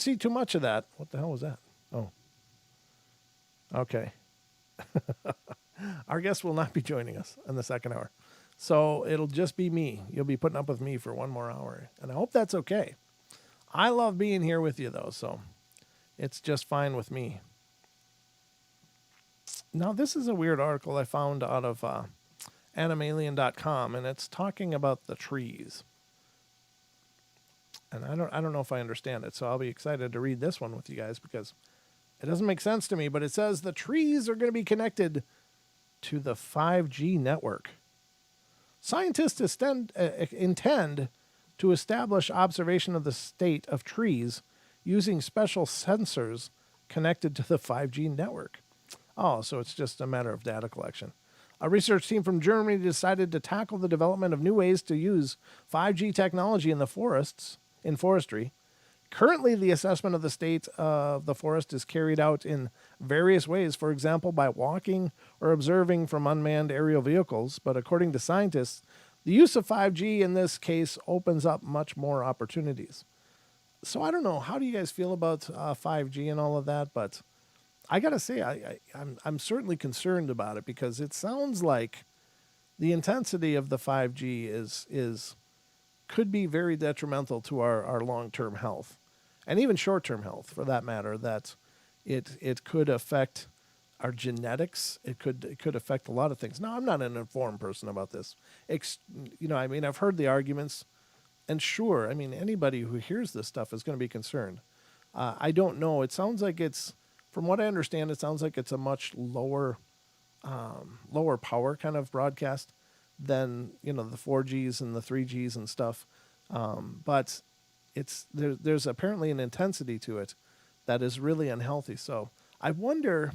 see too much of that. What the hell was that? Oh. Okay. Our guest will not be joining us in the second hour. So it'll just be me. You'll be putting up with me for one more hour. And I hope that's okay. I love being here with you, though, so it's just fine with me. Now, this is a weird article I found out of animalien.com, and it's talking about the trees. And I don't know if I understand it, so I'll be excited to read this one with you guys because it doesn't make sense to me, but it says the trees are going to be connected to the 5G network. Scientists intend to establish observation of the state of trees using special sensors connected to the 5G network. Oh, so it's just a matter of data collection. A research team from Germany decided to tackle the development of new ways to use 5G technology in the forestry. Currently, the assessment of the state of the forest is carried out in various ways, for example, by walking or observing from unmanned aerial vehicles. But according to scientists, the use of 5G in this case opens up much more opportunities. So I don't know. How do you guys feel about 5G and all of that? But I got to say, I'm certainly concerned about it because it sounds like the intensity of the 5G could be very detrimental to our long-term health and even short-term health for that matter, that it could affect our genetics. It could affect a lot of things. Now, I'm not an informed person about this. I've heard the arguments, and sure, anybody who hears this stuff is going to be concerned. I don't know. It sounds like from what I understand, it sounds like it's a much lower power kind of broadcast than the 4Gs and the 3Gs and stuff. But there's apparently an intensity to it that is really unhealthy. So I wonder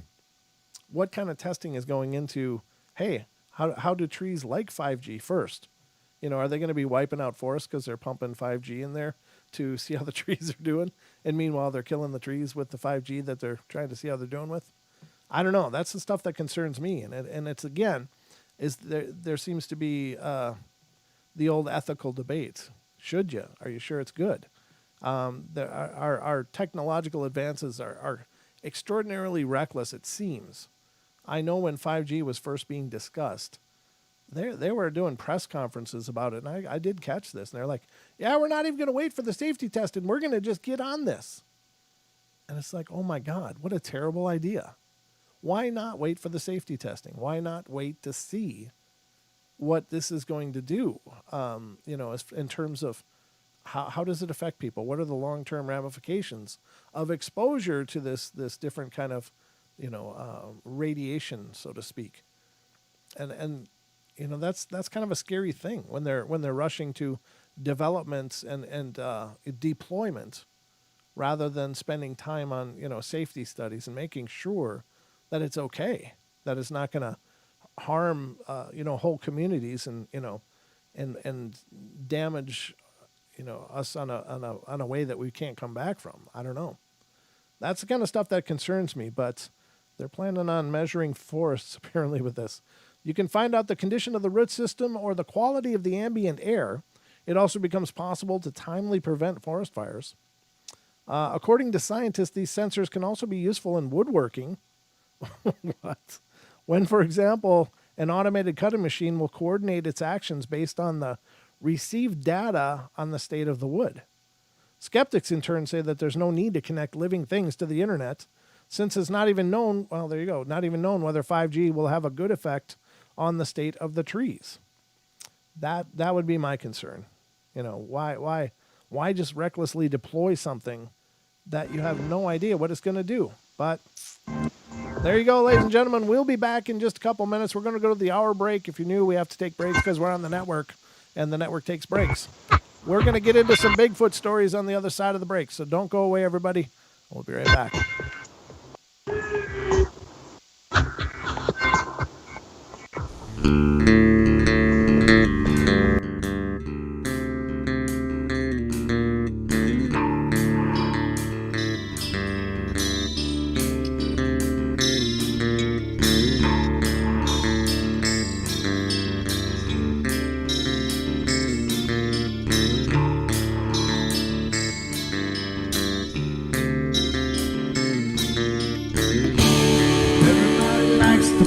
what kind of testing is going into, hey, how do trees like 5G first? Are they going to be wiping out forests because they're pumping 5G in there to see how the trees are doing? And meanwhile, they're killing the trees with the 5G that they're trying to see how they're doing with? I don't know. That's the stuff that concerns me. And it's, again, there seems to be the old ethical debate. Should you? Are you sure it's good? Our technological advances are extraordinarily reckless, it seems. I know when 5G was first being discussed, they were doing press conferences about it, and I did catch this. And they're like, yeah, we're not even going to wait for the safety test, and we're going to just get on this. And it's like, oh my God, what a terrible idea. Why not wait for the safety testing? Why not wait to see what this is going to do? In terms of how does it affect people? What are the long-term ramifications of exposure to this different kind of, radiation, so to speak? And that's kind of a scary thing when they're rushing to development and deployment rather than spending time on safety studies and making sure that it's okay, that it's not going to harm whole communities and and damage us on a way that we can't come back from. I don't know. That's the kind of stuff that concerns me, but they're planning on measuring forests apparently with this. You can find out the condition of the root system or the quality of the ambient air. It also becomes possible to timely prevent forest fires. According to scientists, these sensors can also be useful in woodworking. What? When, for example, an automated cutting machine will coordinate its actions based on the received data on the state of the wood. Skeptics, in turn, say that there's no need to connect living things to the internet, since it's not even known, well, there you go, not even known whether 5G will have a good effect on the state of the trees. That would be my concern. Why just recklessly deploy something that you have no idea what it's going to do? But there you go, ladies and gentlemen. We'll be back in just a couple minutes. We're going to go to the hour break. If you're new, we have to take breaks because we're on the network, and the network takes breaks. We're going to get into some Bigfoot stories on the other side of the break, so don't go away, everybody. We'll be right back.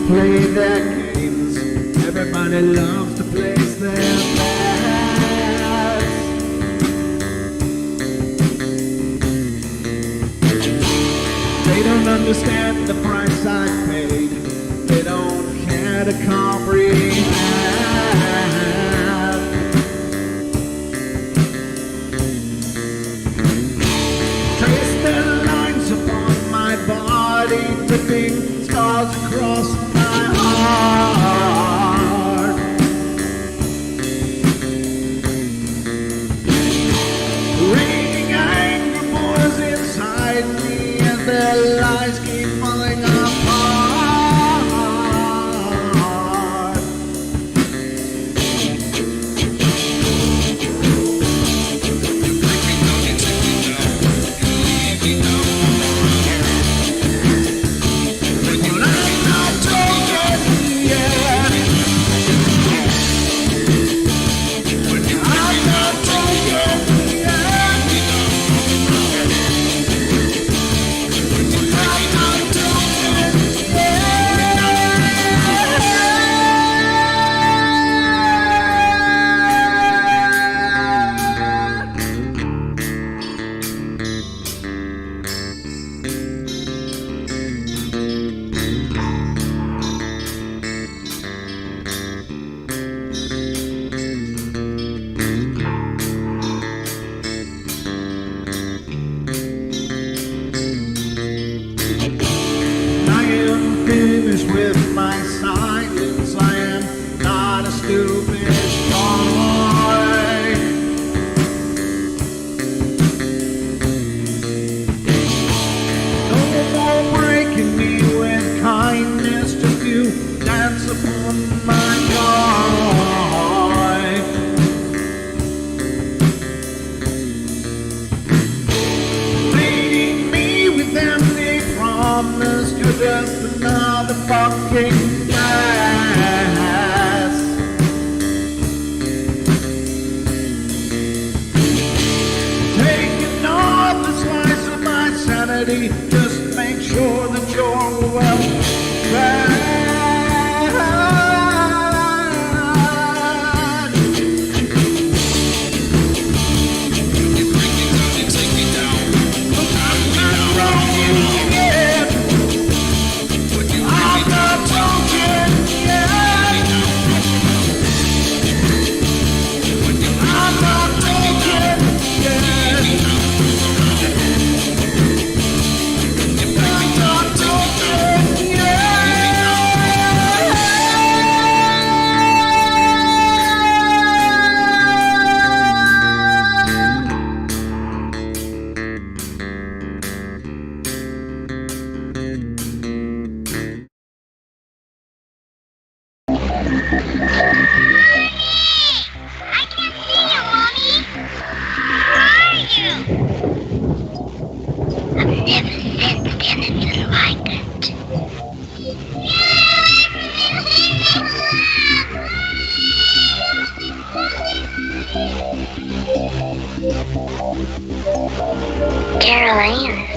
Play their games. Everybody loves to place their bets. They don't understand the price I paid. They don't care to comprehend. Trace their lines upon my body, dripping scars across my heart. Raging anger boils inside me as their lies keep falling apart. Well, I'm not talking yet.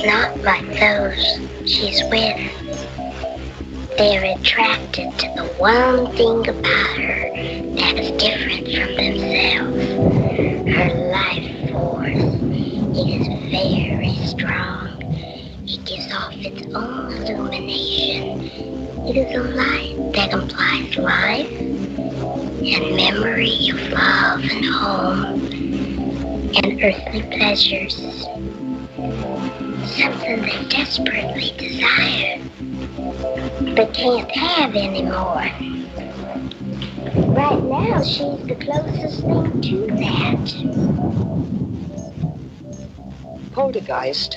not like those she's with. They're attracted to the one thing about her that is different from themselves. Her life force is very strong. It gives off its own illumination. It is a light that implies life and memory of love and home and earthly pleasures. Something they desperately desire, but can't have anymore. Right now, she's the closest thing to that. Poltergeists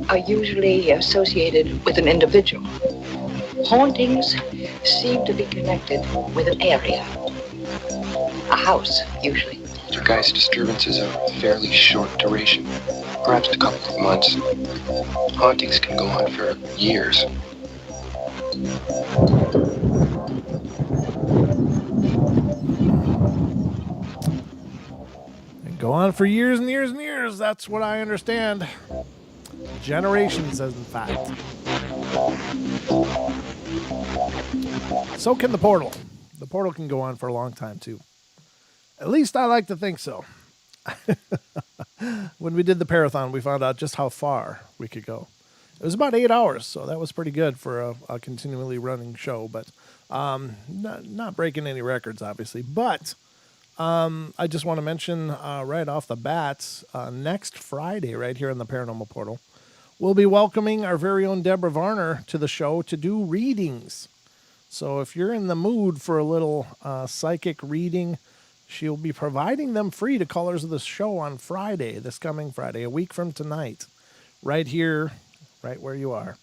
are usually associated with an individual. Hauntings seem to be connected with an area. A house, usually. Poltergeist disturbances are of fairly short duration, perhaps a couple of months. Hauntings can go on for years. And go on for years and years and years. That's what I understand. Generations, in fact. So can the portal. The portal can go on for a long time, too. At least I like to think so. When we did the Parathon, we found out just how far we could go. It was about 8 hours, so that was pretty good for a continually running show, but not breaking any records, obviously. But I just want to mention right off the bat, next Friday, right here in the Paranormal Portal, we'll be welcoming our very own Deborah Varner to the show to do readings. So if you're in the mood for a little psychic reading, she'll be providing them free to callers of the show on Friday, this coming Friday, a week from tonight, right here, right where you are.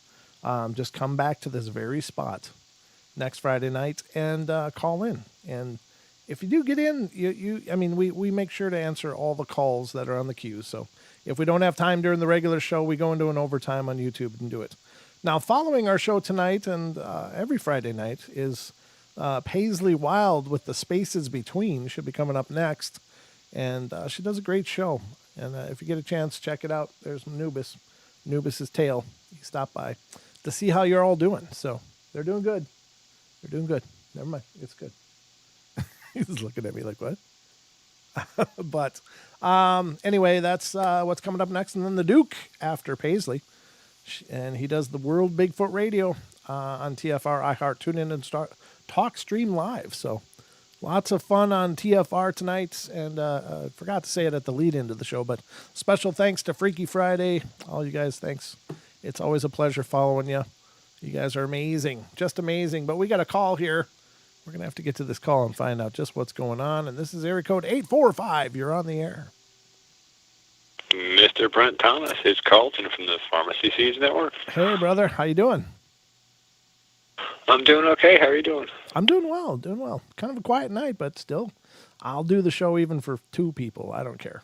Just come back to this very spot next Friday night and call in. And if you do get in, we make sure to answer all the calls that are on the queue. So if we don't have time during the regular show, we go into an overtime on YouTube and do it. Now, following our show tonight and every Friday night is Paisley Wild with the Spaces Between. Should be coming up next. And she does a great show. And if you get a chance, check it out. There's Nubis's Tale. He stopped by to see how you're all doing. So they're doing good. They're doing good. Never mind. It's good. He's looking at me like, what? But anyway, that's what's coming up next. And then the Duke after Paisley. And he does the World Bigfoot Radio on TFR, iHeart, TuneIn, and TalkStream Live. So lots of fun on TFR tonight. And I forgot to say it at the lead into the show, but special thanks to Freaky Friday. All you guys, thanks. It's always a pleasure following you. You guys are amazing, just amazing. But we got a call here. We're going to have to get to this call and find out just what's going on. And this is area code 845. You're on the air. Mr. Brent Thomas, it's Carlton from the Pharmacy Seeds Network. Hey, brother. How you doing? I'm doing okay. How are you doing? I'm doing well, doing well. Kind of a quiet night, but still, I'll do the show even for 2 people. I don't care.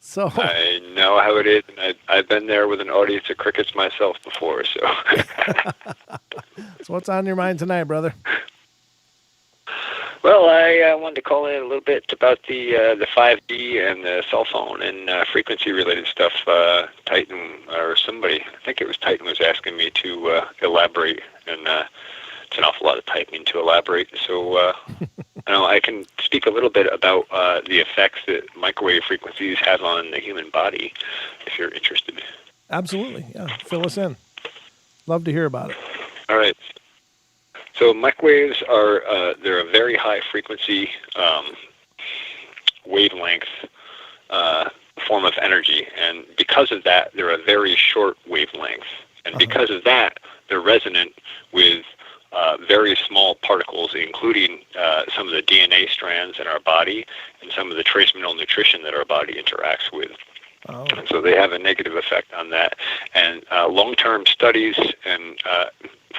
So I know how it is, and I've been there with an audience of crickets myself before. So, so what's on your mind tonight, brother? Well, I wanted to call in a little bit about the 5G and the cell phone and frequency-related stuff. Titan or somebody, I think it was Titan, was asking me to elaborate, and it's an awful lot of typing to elaborate. So I can speak a little bit about the effects that microwave frequencies have on the human body, if you're interested. Absolutely, yeah. Fill us in. Love to hear about it. All right. So microwaves are they're a very high frequency wavelength form of energy, and because of that, they're a very short wavelength, and because of that, they're resonant with very small particles, including some of the DNA strands in our body and some of the trace mineral nutrition that our body interacts with. Oh. And so they have a negative effect on that. And long-term studies, and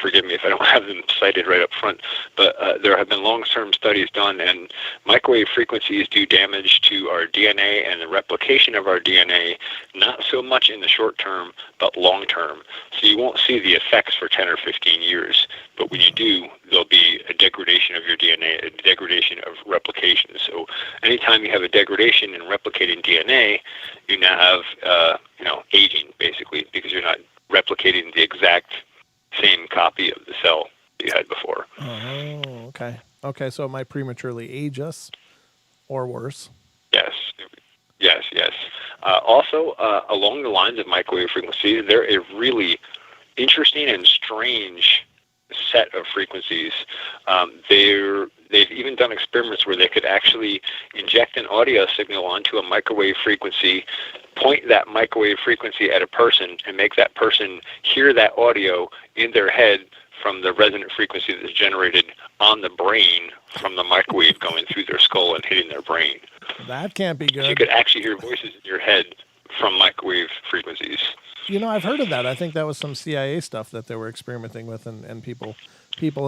forgive me if I don't have them cited right up front, but there have been long-term studies done, and microwave frequencies do damage to our DNA and the replication of our DNA, not so much in the short term, but long-term. So you won't see the effects for 10 or 15 years, but when you do, there'll be a degradation of your DNA, a degradation of replication. So anytime you have a degradation in replicating DNA, you now have, aging, basically, because you're not replicating the exact same copy of the cell you had before. Oh, okay. Okay, so it might prematurely age us, or worse. Yes. Also, along the lines of microwave frequency, they're a really interesting and strange set of frequencies. They've even done experiments where they could actually inject an audio signal onto a microwave frequency, point that microwave frequency at a person, and make that person hear that audio in their head from the resonant frequency that's generated on the brain from the microwave going through their skull and hitting their brain. That can't be good. So you could actually hear voices in your head from microwave frequencies. I've heard of that. I think that was some CIA stuff that they were experimenting with, and people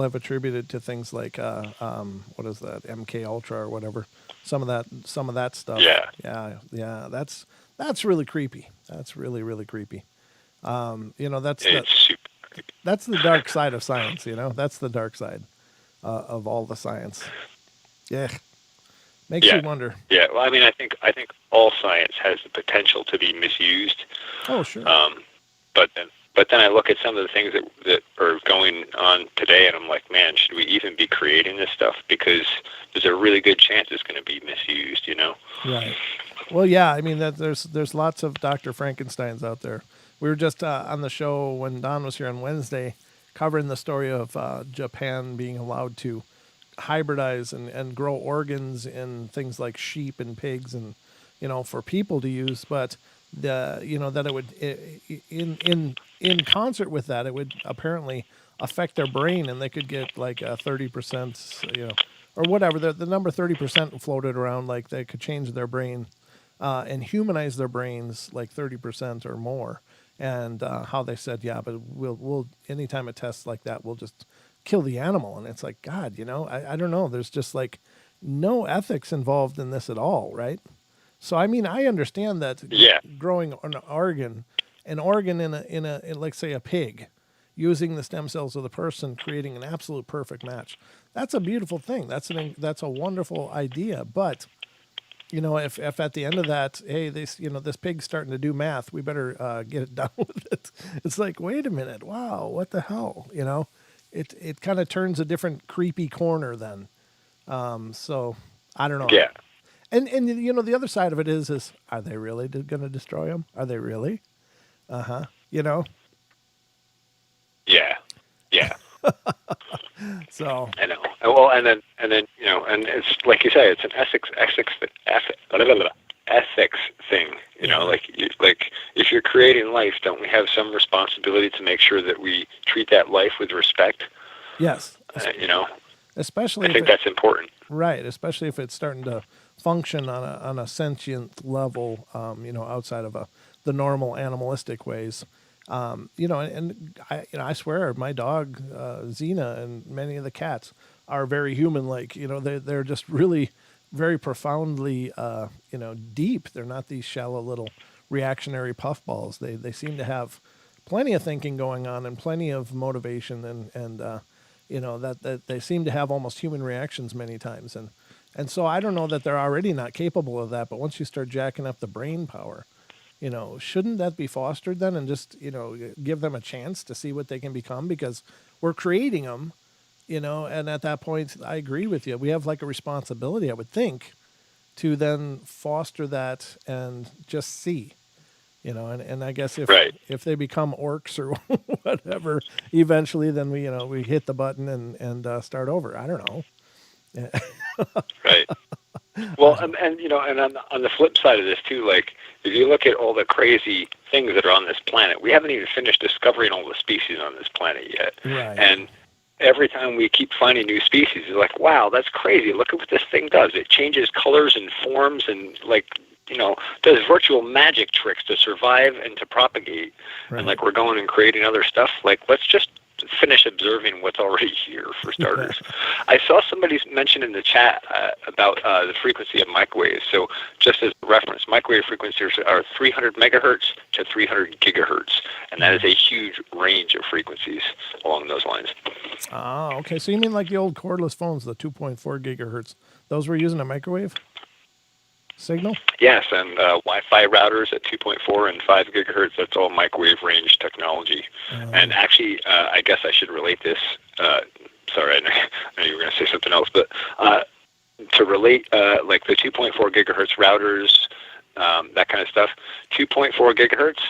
have attributed to things like what is that, MK Ultra or whatever. Some of that stuff. Yeah. That's really creepy. That's really, really creepy. It's super creepy. That's the dark side of science. That's the dark side of all the science. Yeah. Makes you wonder. Yeah, well, I think all science has the potential to be misused. Oh, sure. But then I look at some of the things that are going on today, and I'm like, man, should we even be creating this stuff? Because there's a really good chance it's going to be misused. Right. Well, yeah. There's lots of Dr. Frankensteins out there. We were just on the show when Don was here on Wednesday, covering the story of Japan being allowed to hybridize and grow organs in things like sheep and pigs, and for people to use, but that it would in concert with that, it would apparently affect their brain, and they could get like a 30%, or whatever the number 30% floated around, like they could change their brain and humanize their brains like 30% or more, and how they said, yeah, but we'll anytime it tests like that, we'll just kill the animal. And it's like, God, I don't know. There's just like no ethics involved in this at all, right? So I understand that growing an organ in a like say a pig, using the stem cells of the person, creating an absolute perfect match. That's a beautiful thing. That's a wonderful idea. But if at the end of that, hey, this pig's starting to do math, we better get it done with it. It's like, wait a minute, wow, what the hell, It kind of turns a different creepy corner then. So I don't know. Yeah. And the other side of it is are they really going to destroy them? Are they really? Yeah. So I know. Well, and then and it's like you say, it's an ethics thing. Like if you're creating life, don't we have some responsibility to make sure that we treat that life with respect? Yes. Especially I think that's important. Right, especially if it's starting to function on a sentient level, outside of the normal animalistic ways. And I swear my dog Xena and many of the cats are very human-like. They're just really very profoundly deep. They're not these shallow little reactionary puffballs. They seem to have plenty of thinking going on and plenty of motivation, and that they seem to have almost human reactions many times. And so I don't know that they're already not capable of that, but once you start jacking up the brain power, shouldn't that be fostered then, and just, give them a chance to see what they can become? Because we're creating them, and at that point, I agree with you. We have like a responsibility, I would think, to then foster that and just see, and I guess if they become orcs or whatever, eventually then we hit the button and start over. I don't know. Right. Well, and on the flip side of this too, like if you look at all the crazy things that are on this planet, we haven't even finished discovering all the species on this planet yet. Right. And every time we keep finding new species, it's like, wow, that's crazy. Look at what this thing does. It changes colors and forms and does virtual magic tricks to survive and to propagate. Right. And like we're going and creating other stuff. Like let's just finish observing what's already here, for starters. I saw somebody mention in the chat about the frequency of microwaves. So just as a reference, microwave frequencies are 300 megahertz to 300 gigahertz, and that is a huge range of frequencies along those lines. Ah, okay. So you mean like the old cordless phones, the 2.4 gigahertz? Those were using a microwave signal? Yes, and Wi-Fi routers at 2.4 and 5 gigahertz. That's all microwave range technology. And actually, I guess I should relate this. Sorry, I know you were going to say something else, but to relate like the 2.4 gigahertz routers, that kind of stuff, 2.4 gigahertz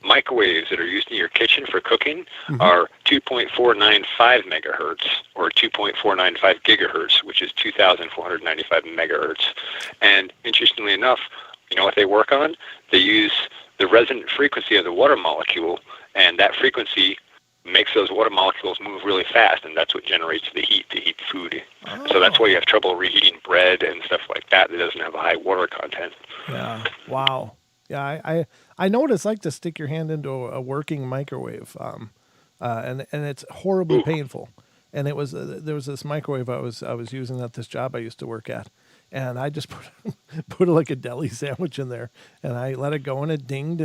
microwaves that are used in your kitchen for cooking are 2.495 megahertz or 2.495 gigahertz, which is 2,495 megahertz. And interestingly enough, you know what they work on? They use the resonant frequency of the water molecule, and that frequency makes those water molecules move really fast, and that's what generates the heat to heat the food. So that's why you have trouble reheating bread and stuff like that doesn't have a high water content. Yeah. Wow. Yeah, I know what it's like to stick your hand into a working microwave, and it's horribly painful. And it was there was this microwave I was using at this job I used to work at, and I just put like a deli sandwich in there, and I let it go, and it dinged,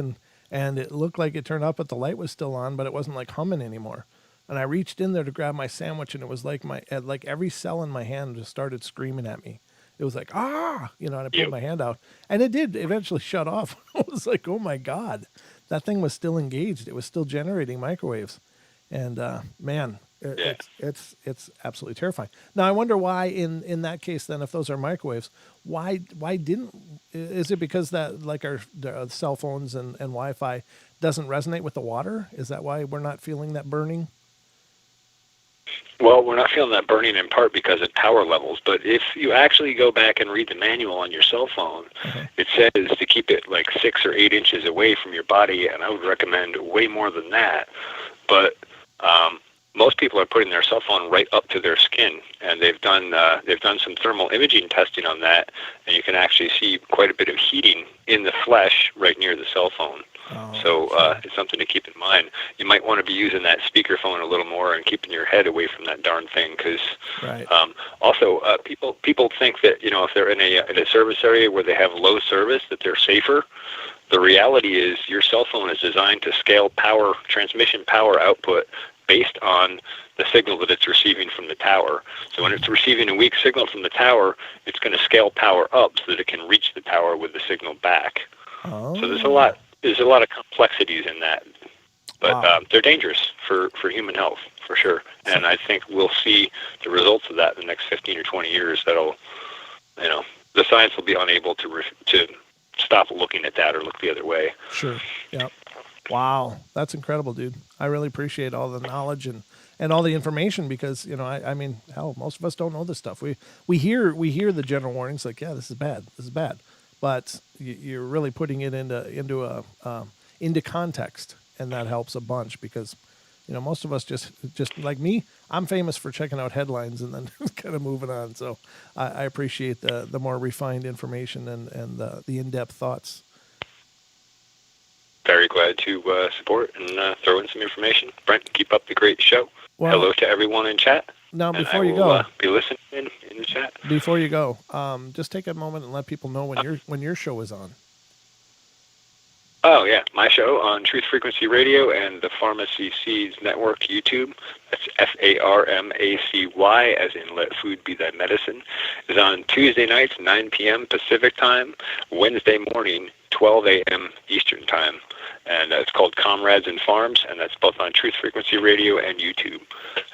and it looked like it turned up, but the light was still on, but it wasn't like humming anymore. And I reached in there to grab my sandwich, and it was like like every cell in my hand just started screaming at me. It was like, and I pulled my hand out, and it did eventually shut off. I was like, oh my God, that thing was still engaged. It was still generating microwaves. And man, it's absolutely terrifying. Now I wonder why in that case, then, if those are microwaves, why is it because that like our cell phones and Wi-Fi doesn't resonate with the water? Is that why we're not feeling that burning? Well, we're not feeling that burning in part because of power levels, but if you actually go back and read the manual on your cell phone, it says to keep it like 6 or 8 inches away from your body, and I would recommend way more than that. But most people are putting their cell phone right up to their skin, and they've done some thermal imaging testing on that, and you can actually see quite a bit of heating in the flesh right near the cell phone. It's something to keep in mind. You might want to be using that speakerphone a little more and keeping your head away from that darn thing, because also people think that if they're in a service area where they have low service that they're safer. The reality is your cell phone is designed to scale transmission power output based on the signal that it's receiving from the tower. So when it's receiving a weak signal from the tower, it's going to scale power up so that it can reach the tower with the signal back. So there's a lot of complexities in that, but they're dangerous for human health for sure. And I think we'll see the results of that in the next 15 or 20 years. That'll, the science will be unable to stop looking at that or look the other way. Sure. Yep. Wow, that's incredible, dude. I really appreciate all the knowledge and all the information, because I mean, hell, most of us don't know this stuff. We hear the general warnings like, yeah, this is bad, but you're really putting it into context, and that helps a bunch, because most of us just like me, I'm famous for checking out headlines and then kind of moving on. So I appreciate the more refined information and the in-depth thoughts. Very glad to support and throw in some information. Brent, keep up the great show. Well, hello to everyone in chat. Now, before you go, be listening in the chat. Before you go, just take a moment and let people know when your show is on. Oh, yeah. My show on Truth Frequency Radio and the Pharmacy Seeds Network YouTube, that's FARMACY, as in Let Food Be Thy Medicine, is on Tuesday nights, 9 p.m. Pacific Time, Wednesday morning, 12 a.m. Eastern Time. And it's called Comrades and Farms, and that's both on Truth Frequency Radio and YouTube.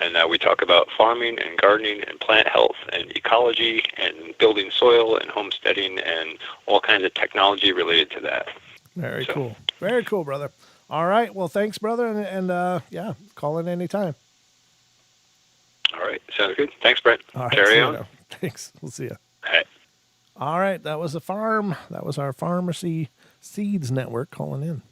And we talk about farming and gardening and plant health and ecology and building soil and homesteading and all kinds of technology related to that. Very cool. Very cool, brother. All right. Well, thanks, brother. And yeah, call in anytime. All right. Sounds good. Thanks, Brent. All right, carry on. Thanks. We'll see you. All right. All right. That was That was our Pharmacy Seeds Network calling in.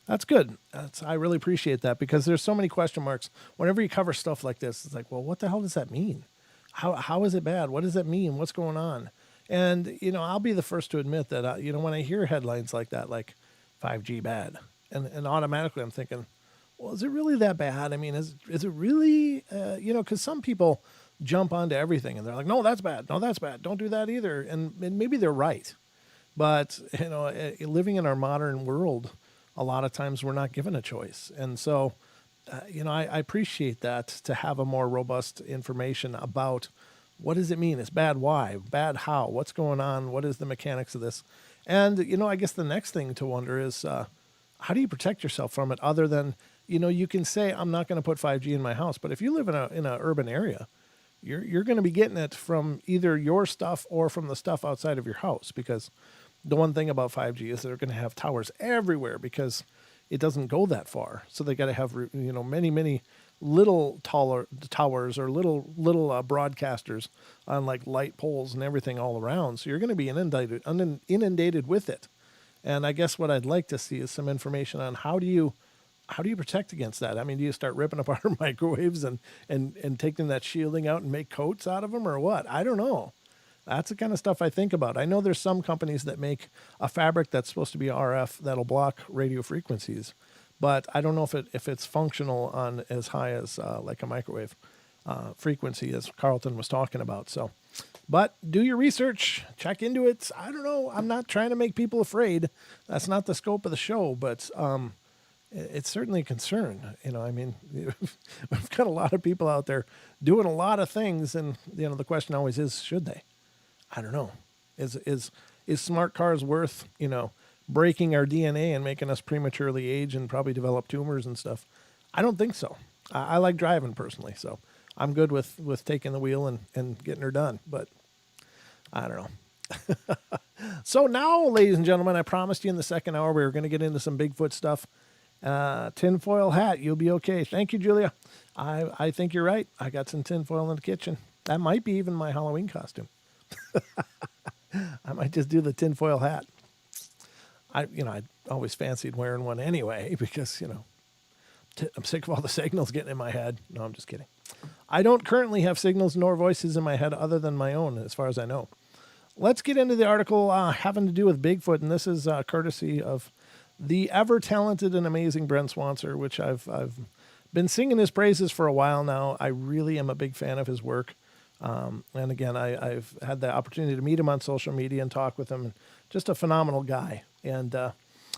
That's good. I really appreciate that, because there's so many question marks. Whenever you cover stuff like this, it's like, well, what the hell does that mean? How is it bad? What does that mean? What's going on? And, I'll be the first to admit that, when I hear headlines like that, like 5G bad, and automatically I'm thinking, well, is it really that bad? I mean, is it really, because some people jump onto everything and they're like, no, that's bad. No, that's bad. Don't do that either. And maybe they're right. But, living in our modern world, a lot of times we're not given a choice. And so I appreciate that, to have a more robust information about what does it mean? It's bad. Why? Bad. How? What's going on? What is the mechanics of this? And, I guess the next thing to wonder is, how do you protect yourself from it other than, you can say, I'm not going to put 5G in my house, but if you live in a urban area, you're going to be getting it from either your stuff or from the stuff outside of your house, because the one thing about 5G is they're going to have towers everywhere because it doesn't go that far. So they got to have, many little taller towers or little broadcasters on like light poles and everything all around. So you're going to be inundated with it. And I guess what I'd like to see is some information on how do you protect against that? I mean, do you start ripping apart microwaves and taking that shielding out and make coats out of them, or what? I don't know. That's the kind of stuff I think about. I know there's some companies that make a fabric that's supposed to be RF that'll block radio frequencies, but I don't know if it's functional on as high as like a microwave frequency, as Carlton was talking about. So, but do your research, check into it. I don't know. I'm not trying to make people afraid. That's not the scope of the show, but it's certainly a concern. I mean, we've got a lot of people out there doing a lot of things, and the question always is, should they? I don't know. Is smart cars worth, breaking our DNA and making us prematurely age and probably develop tumors and stuff? I don't think so. I like driving personally, so I'm good with taking the wheel and getting her done, but I don't know. So now, ladies and gentlemen, I promised you in the second hour we were going to get into some Bigfoot stuff. Tinfoil hat, you'll be okay. Thank you, Julia. I think you're right. I got some tinfoil in the kitchen. That might be even my Halloween costume. I might just do the tinfoil hat. I always fancied wearing one anyway because, I'm sick of all the signals getting in my head. No, I'm just kidding. I don't currently have signals nor voices in my head other than my own, as far as I know. Let's get into the article having to do with Bigfoot, and this is courtesy of the ever-talented and amazing Brent Swanser, which I've been singing his praises for a while now. I really am a big fan of his work. And again, I've had the opportunity to meet him on social media and talk with him. Just a phenomenal guy. And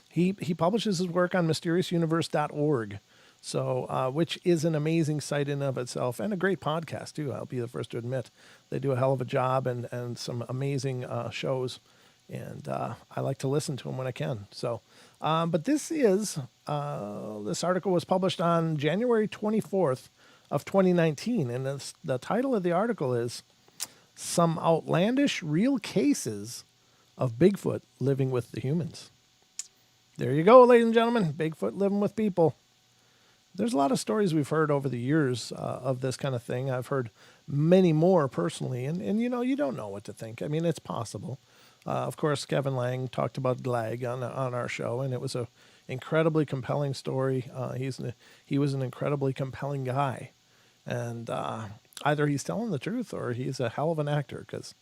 he publishes his work on mysteriousuniverse.org, so which is an amazing site in and of itself, and a great podcast too. I'll be the first to admit they do a hell of a job and some amazing shows. And I like to listen to them when I can. So, but this article was published on January 24th. Of 2019, and the title of the article is "Some Outlandish Real Cases of Bigfoot Living with the Humans." There you go, ladies and gentlemen. Bigfoot living with people. There's a lot of stories we've heard over the years of this kind of thing. I've heard many more personally, and you don't know what to think. I mean, it's possible. Of course, Kevin Lang talked about Glag on our show, and it was a incredibly compelling story. He was an incredibly compelling guy. And either he's telling the truth or he's a hell of an actor, because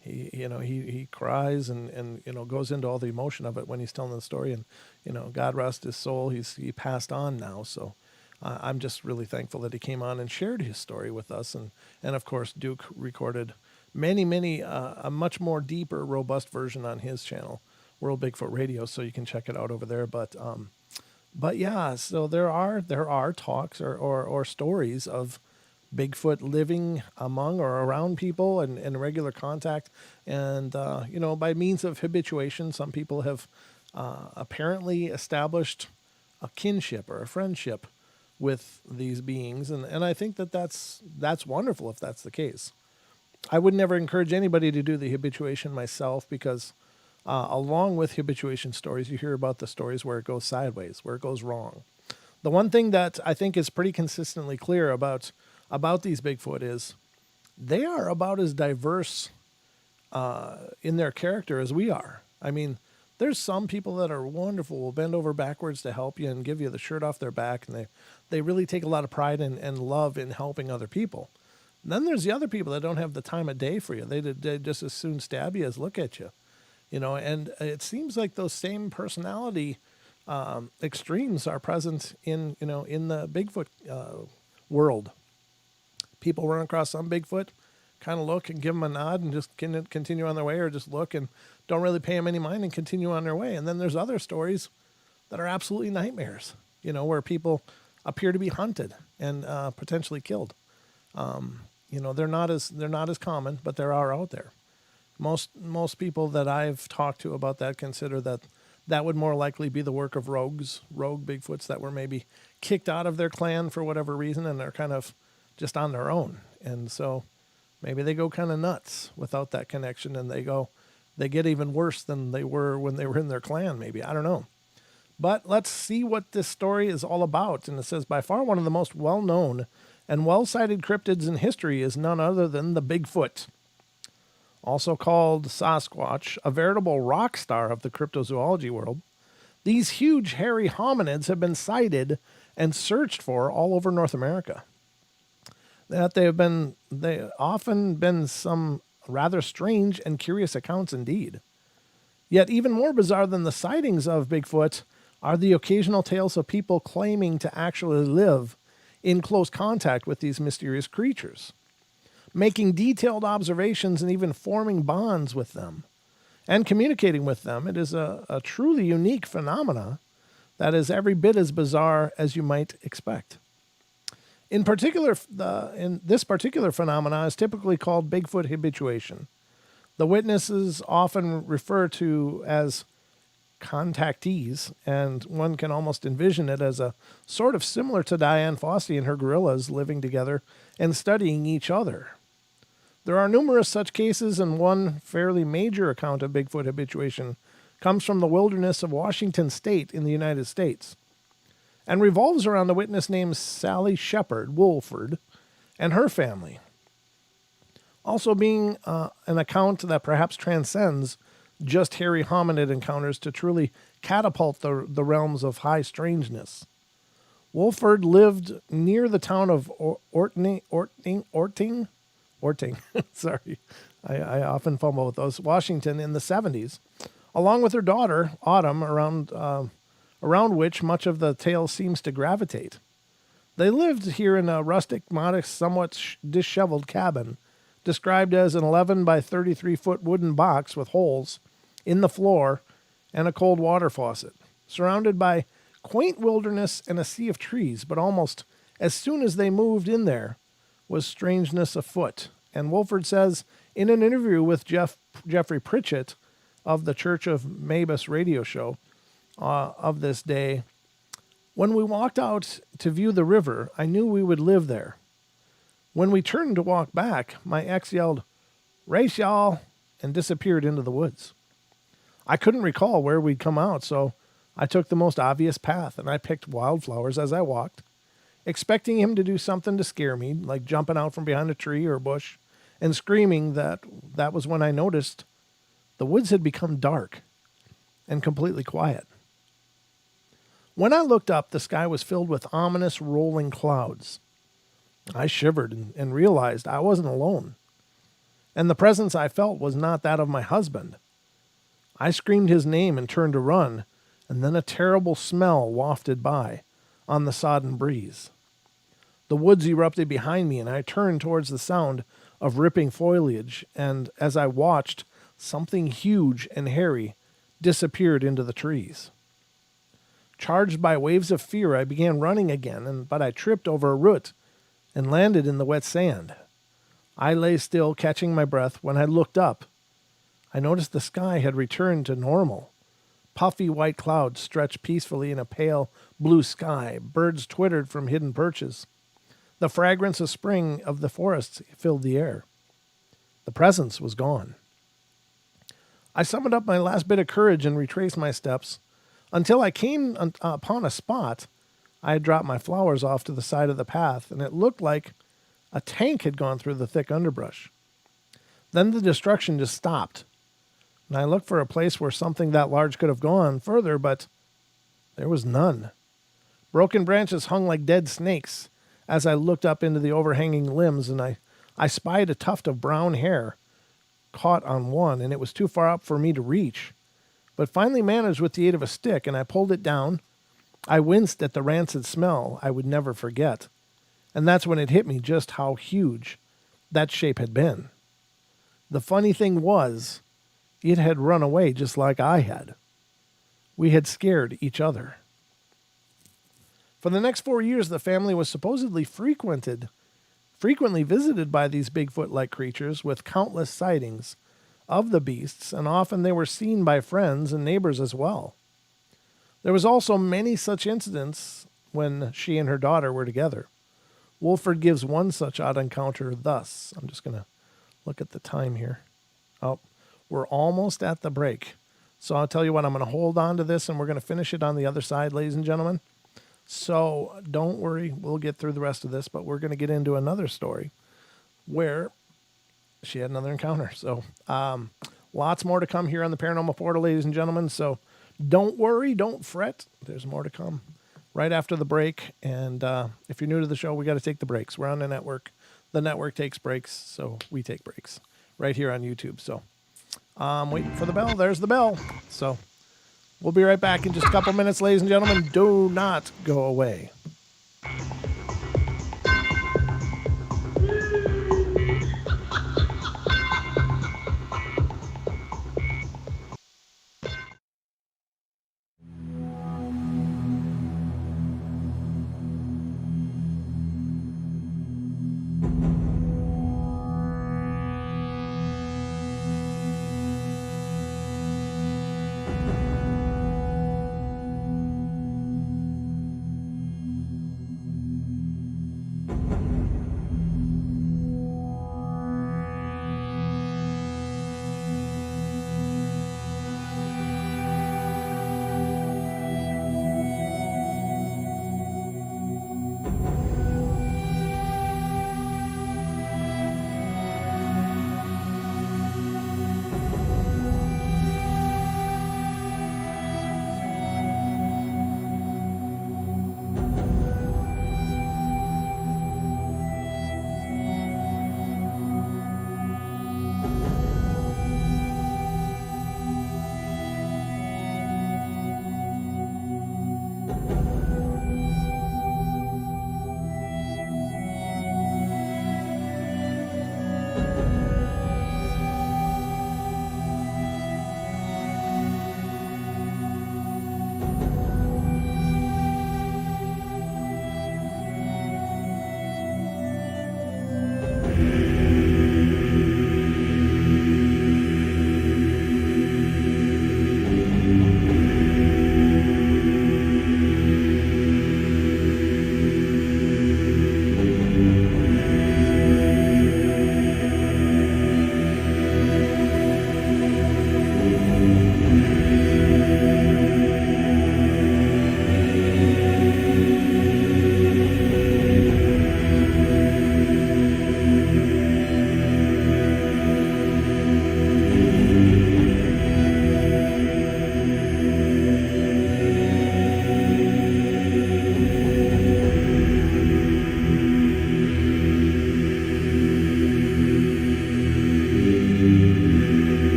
he cries and goes into all the emotion of it when he's telling the story. And God rest his soul, he passed on now. So I'm just really thankful that he came on and shared his story with us. And of course, Duke recorded many a much more deeper, robust version on his channel, World Bigfoot Radio. So you can check it out over there. But yeah, so there are talks or stories of Bigfoot living among or around people and in regular contact. And, by means of habituation, some people have apparently established a kinship or a friendship with these beings. And I think that's wonderful if that's the case. I would never encourage anybody to do the habituation myself, because along with habituation stories, you hear about the stories where it goes sideways, where it goes wrong. The one thing that I think is pretty consistently clear about these Bigfoot is they are about as diverse in their character as we are. I mean, there's some people that are wonderful, will bend over backwards to help you and give you the shirt off their back, and they really take a lot of pride and love in helping other people. And then there's the other people that don't have the time of day for you. They just as soon stab you as look at you. And it seems like those same personality extremes are present in the Bigfoot world. People run across some Bigfoot, kind of look and give them a nod and just continue on their way, or just look and don't really pay them any mind and continue on their way. And then there's other stories that are absolutely nightmares, where people appear to be hunted and potentially killed. They're not as common, but there are out there. Most people that I've talked to about that consider that would more likely be the work of rogue Bigfoots that were maybe kicked out of their clan for whatever reason, and they're kind of just on their own. And so maybe they go kind of nuts without that connection, and they get even worse than they were when they were in their clan, maybe. I don't know. But let's see what this story is all about. And it says, by far one of the most well-known and well-cited cryptids in history is none other than the Bigfoot, also called Sasquatch, a veritable rock star of the cryptozoology world. These huge, hairy hominids have been sighted and searched for all over North America. They often been some rather strange and curious accounts indeed. Yet even more bizarre than the sightings of Bigfoot are the occasional tales of people claiming to actually live in close contact with these mysterious creatures, making detailed observations and even forming bonds with them and communicating with them. It is a truly unique phenomena that is every bit as bizarre as you might expect. In this particular phenomena is typically called Bigfoot habituation. The witnesses often refer to as contactees, and one can almost envision it as a sort of similar to Diane Fossey and her gorillas living together and studying each other. There are numerous such cases, and one fairly major account of Bigfoot habituation comes from the wilderness of Washington State in the United States, and revolves around a witness named Sally Shepard Wolford and her family. Also being an account that perhaps transcends just hairy hominid encounters to truly catapult the realms of high strangeness. Wolford lived near the town of Orting. Sorry, I often fumble with those. Washington in the 70s, along with her daughter Autumn, around which much of the tale seems to gravitate. They lived here in a rustic, modest, somewhat disheveled cabin, described as an 11 by 33 foot wooden box with holes in the floor and a cold water faucet, surrounded by quaint wilderness and a sea of trees. But almost as soon as they moved in there was strangeness afoot. And Wolford says in an interview with Jeffrey Pritchett of the Church of Mabus radio show of this day, when we walked out to view the river, I knew we would live there. When we turned to walk back, my ex yelled, "Race, y'all," and disappeared into the woods. I couldn't recall where we'd come out, so I took the most obvious path, and I picked wildflowers as I walked, expecting him to do something to scare me, like jumping out from behind a tree or a bush and screaming. That was when I noticed the woods had become dark and completely quiet. When I looked up, the sky was filled with ominous rolling clouds. I shivered and realized I wasn't alone, and the presence I felt was not that of my husband. I screamed his name and turned to run, and then a terrible smell wafted by on the sodden breeze. The woods erupted behind me, and I turned towards the sound of ripping foliage, and as I watched, something huge and hairy disappeared into the trees. Charged by waves of fear, I began running again, but I tripped over a root and landed in the wet sand. I lay still, catching my breath. When I looked up, I noticed the sky had returned to normal. Puffy white clouds stretched peacefully in a pale blue sky. Birds twittered from hidden perches. The fragrance of spring of the forests filled the air. The presence was gone. I summoned up my last bit of courage and retraced my steps until I came upon a spot. I had dropped my flowers off to the side of the path, and it looked like a tank had gone through the thick underbrush. Then the destruction just stopped, and I looked for a place where something that large could have gone further, but there was none. Broken branches hung like dead snakes as I looked up into the overhanging limbs, and I spied a tuft of brown hair caught on one, and it was too far up for me to reach, but finally managed with the aid of a stick, and I pulled it down. I winced at the rancid smell I would never forget, and that's when it hit me just how huge that shape had been. The funny thing was, it had run away just like I had. We had scared each other. For the next 4 years, the family was supposedly frequently visited by these Bigfoot-like creatures with countless sightings of the beasts, and often they were seen by friends and neighbors as well. There was also many such incidents when she and her daughter were together. Wolford gives one such odd encounter thus. I'm just going to look at the time here. Oh, we're almost at the break. So I'll tell you what, I'm going to hold on to this and we're going to finish it on the other side, ladies and gentlemen. So don't worry, we'll get through the rest of this, but we're going to get into another story where she had another encounter. So lots more to come here on the Paranormal Portal, ladies and gentlemen. So don't worry, don't fret. There's more to come right after the break. And if you're new to the show, we got to take the breaks. We're on the network. The network takes breaks, so we take breaks right here on YouTube. So waiting for the bell. There's the bell. So we'll be right back in just a couple minutes, ladies and gentlemen. Do not go away.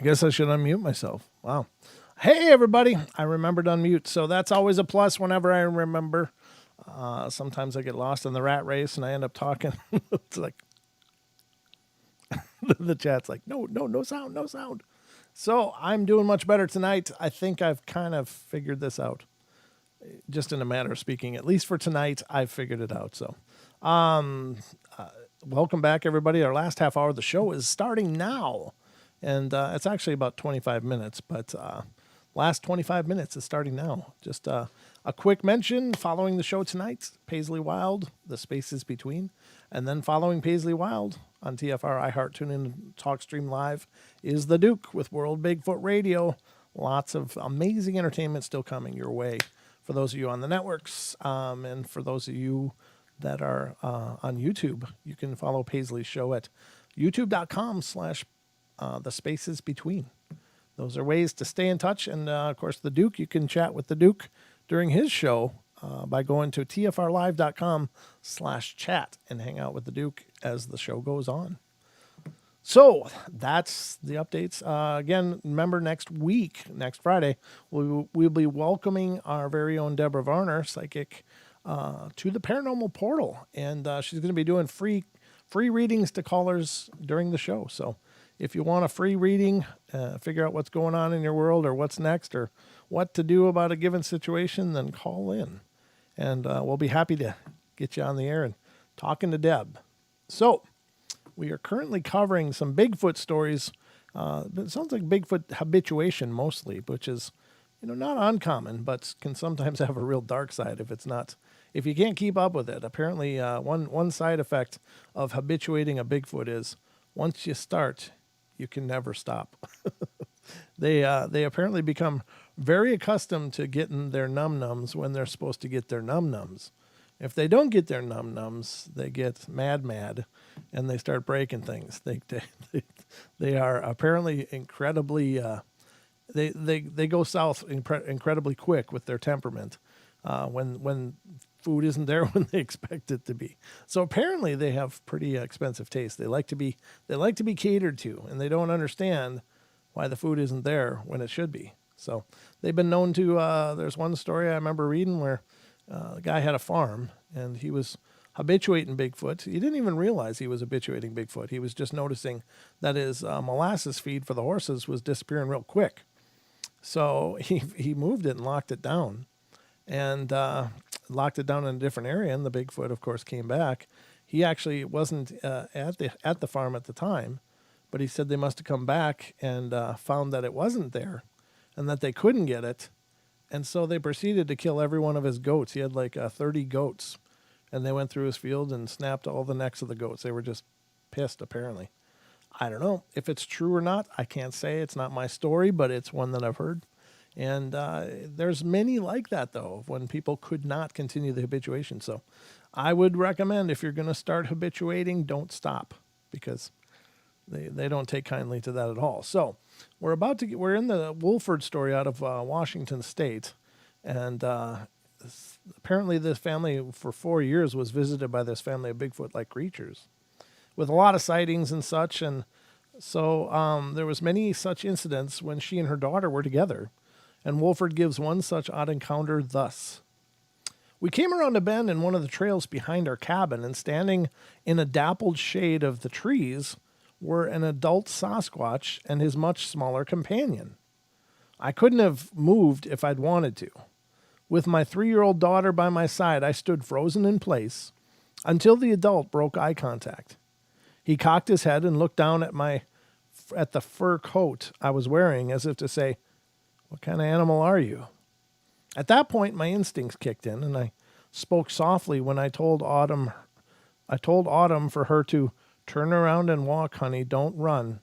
I guess I should unmute myself. Wow. Hey, everybody. I remembered to unmute. So that's always a plus whenever I remember. Sometimes I get lost in the rat race and I end up talking. It's like, the chat's like, no sound, no sound. So I'm doing much better tonight. I think I've kind of figured this out. Just in a matter of speaking, at least for tonight, I've figured it out. So, welcome back, everybody. Our last half hour of the show is starting now. And it's actually about 25 minutes, but last 25 minutes is starting now. Just a quick mention following the show tonight, Paisley Wild, The Spaces Between. And then following Paisley Wild on TFR, iHeart, TuneIn, TalkStream Live is The Duke with World Bigfoot Radio. Lots of amazing entertainment still coming your way for those of you on the networks. And for those of you that are on YouTube, you can follow Paisley's show at youtube.com/The Spaces Between. Those are ways to stay in touch. And, of course, The Duke, you can chat with The Duke during his show by going to tfrlive.com/chat and hang out with The Duke as the show goes on. So that's the updates. Again, remember next week, next Friday, we'll be welcoming our very own Deborah Varner, psychic, to the Paranormal Portal. And she's going to be doing free readings to callers during the show. So if you want a free reading, figure out what's going on in your world or what's next or what to do about a given situation, then call in. And we'll be happy to get you on the air and talking to Deb. So we are currently covering some Bigfoot stories. It sounds like Bigfoot habituation mostly, which is, not uncommon, but can sometimes have a real dark side if you can't keep up with it. Apparently, one side effect of habituating a Bigfoot is once you start, you can never stop. They apparently become very accustomed to getting their num-nums when they're supposed to get their num-nums. If they don't get their num-nums, they get mad, and they start breaking things. They are apparently incredibly, they go south incredibly quick with their temperament when food isn't there when they expect it to be. So apparently they have pretty expensive taste. They like to be catered to, and they don't understand why the food isn't there when it should be. So they've been known to, there's one story I remember reading where the guy had a farm and he was habituating Bigfoot. He didn't even realize he was habituating Bigfoot. He was just noticing that his molasses feed for the horses was disappearing real quick. So he moved it and locked it down and locked it down in a different area. And the Bigfoot, of course, came back. He actually wasn't at the farm at the time, but he said they must have come back and found that it wasn't there and that they couldn't get it. And so they proceeded to kill every one of his goats. He had like 30 goats. And they went through his field and snapped all the necks of the goats. They were just pissed, apparently. I don't know if it's true or not. I can't say. It's not my story, but it's one that I've heard. And there's many like that, though, when people could not continue the habituation. So I would recommend if you're going to start habituating, don't stop, because they don't take kindly to that at all. So we're in the Wolford story out of Washington State. And apparently this family for 4 years was visited by this family of Bigfoot-like creatures with a lot of sightings and such. And so there was many such incidents when she and her daughter were together. And Wolford gives one such odd encounter thus. We came around a bend in one of the trails behind our cabin, and standing in a dappled shade of the trees were an adult Sasquatch and his much smaller companion. I couldn't have moved if I'd wanted to. With my 3-year-old daughter by my side, I stood frozen in place until the adult broke eye contact. He cocked his head and looked down at the fur coat I was wearing as if to say, "What kind of animal are you?" At that point, my instincts kicked in, and I spoke softly when I told Autumn for her to turn around and walk, honey, don't run.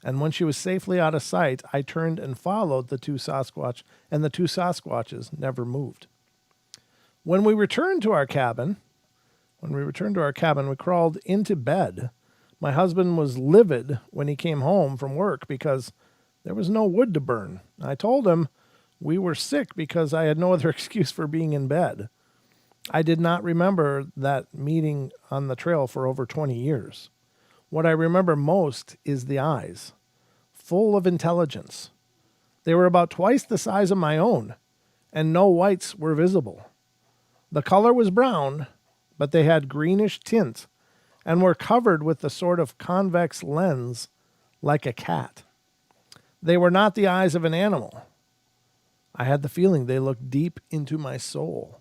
And when she was safely out of sight, I turned and followed the two Sasquatch, and the two Sasquatches never moved. When we returned to our cabin, we crawled into bed. My husband was livid when he came home from work because there was no wood to burn. I told him we were sick because I had no other excuse for being in bed. I did not remember that meeting on the trail for over 20 years. What I remember most is the eyes. full of intelligence. They were about twice the size of my own, and no whites were visible. The color was brown, but they had greenish tint and were covered with the sort of convex lens like a cat. They were not the eyes of an animal. I had the feeling they looked deep into my soul.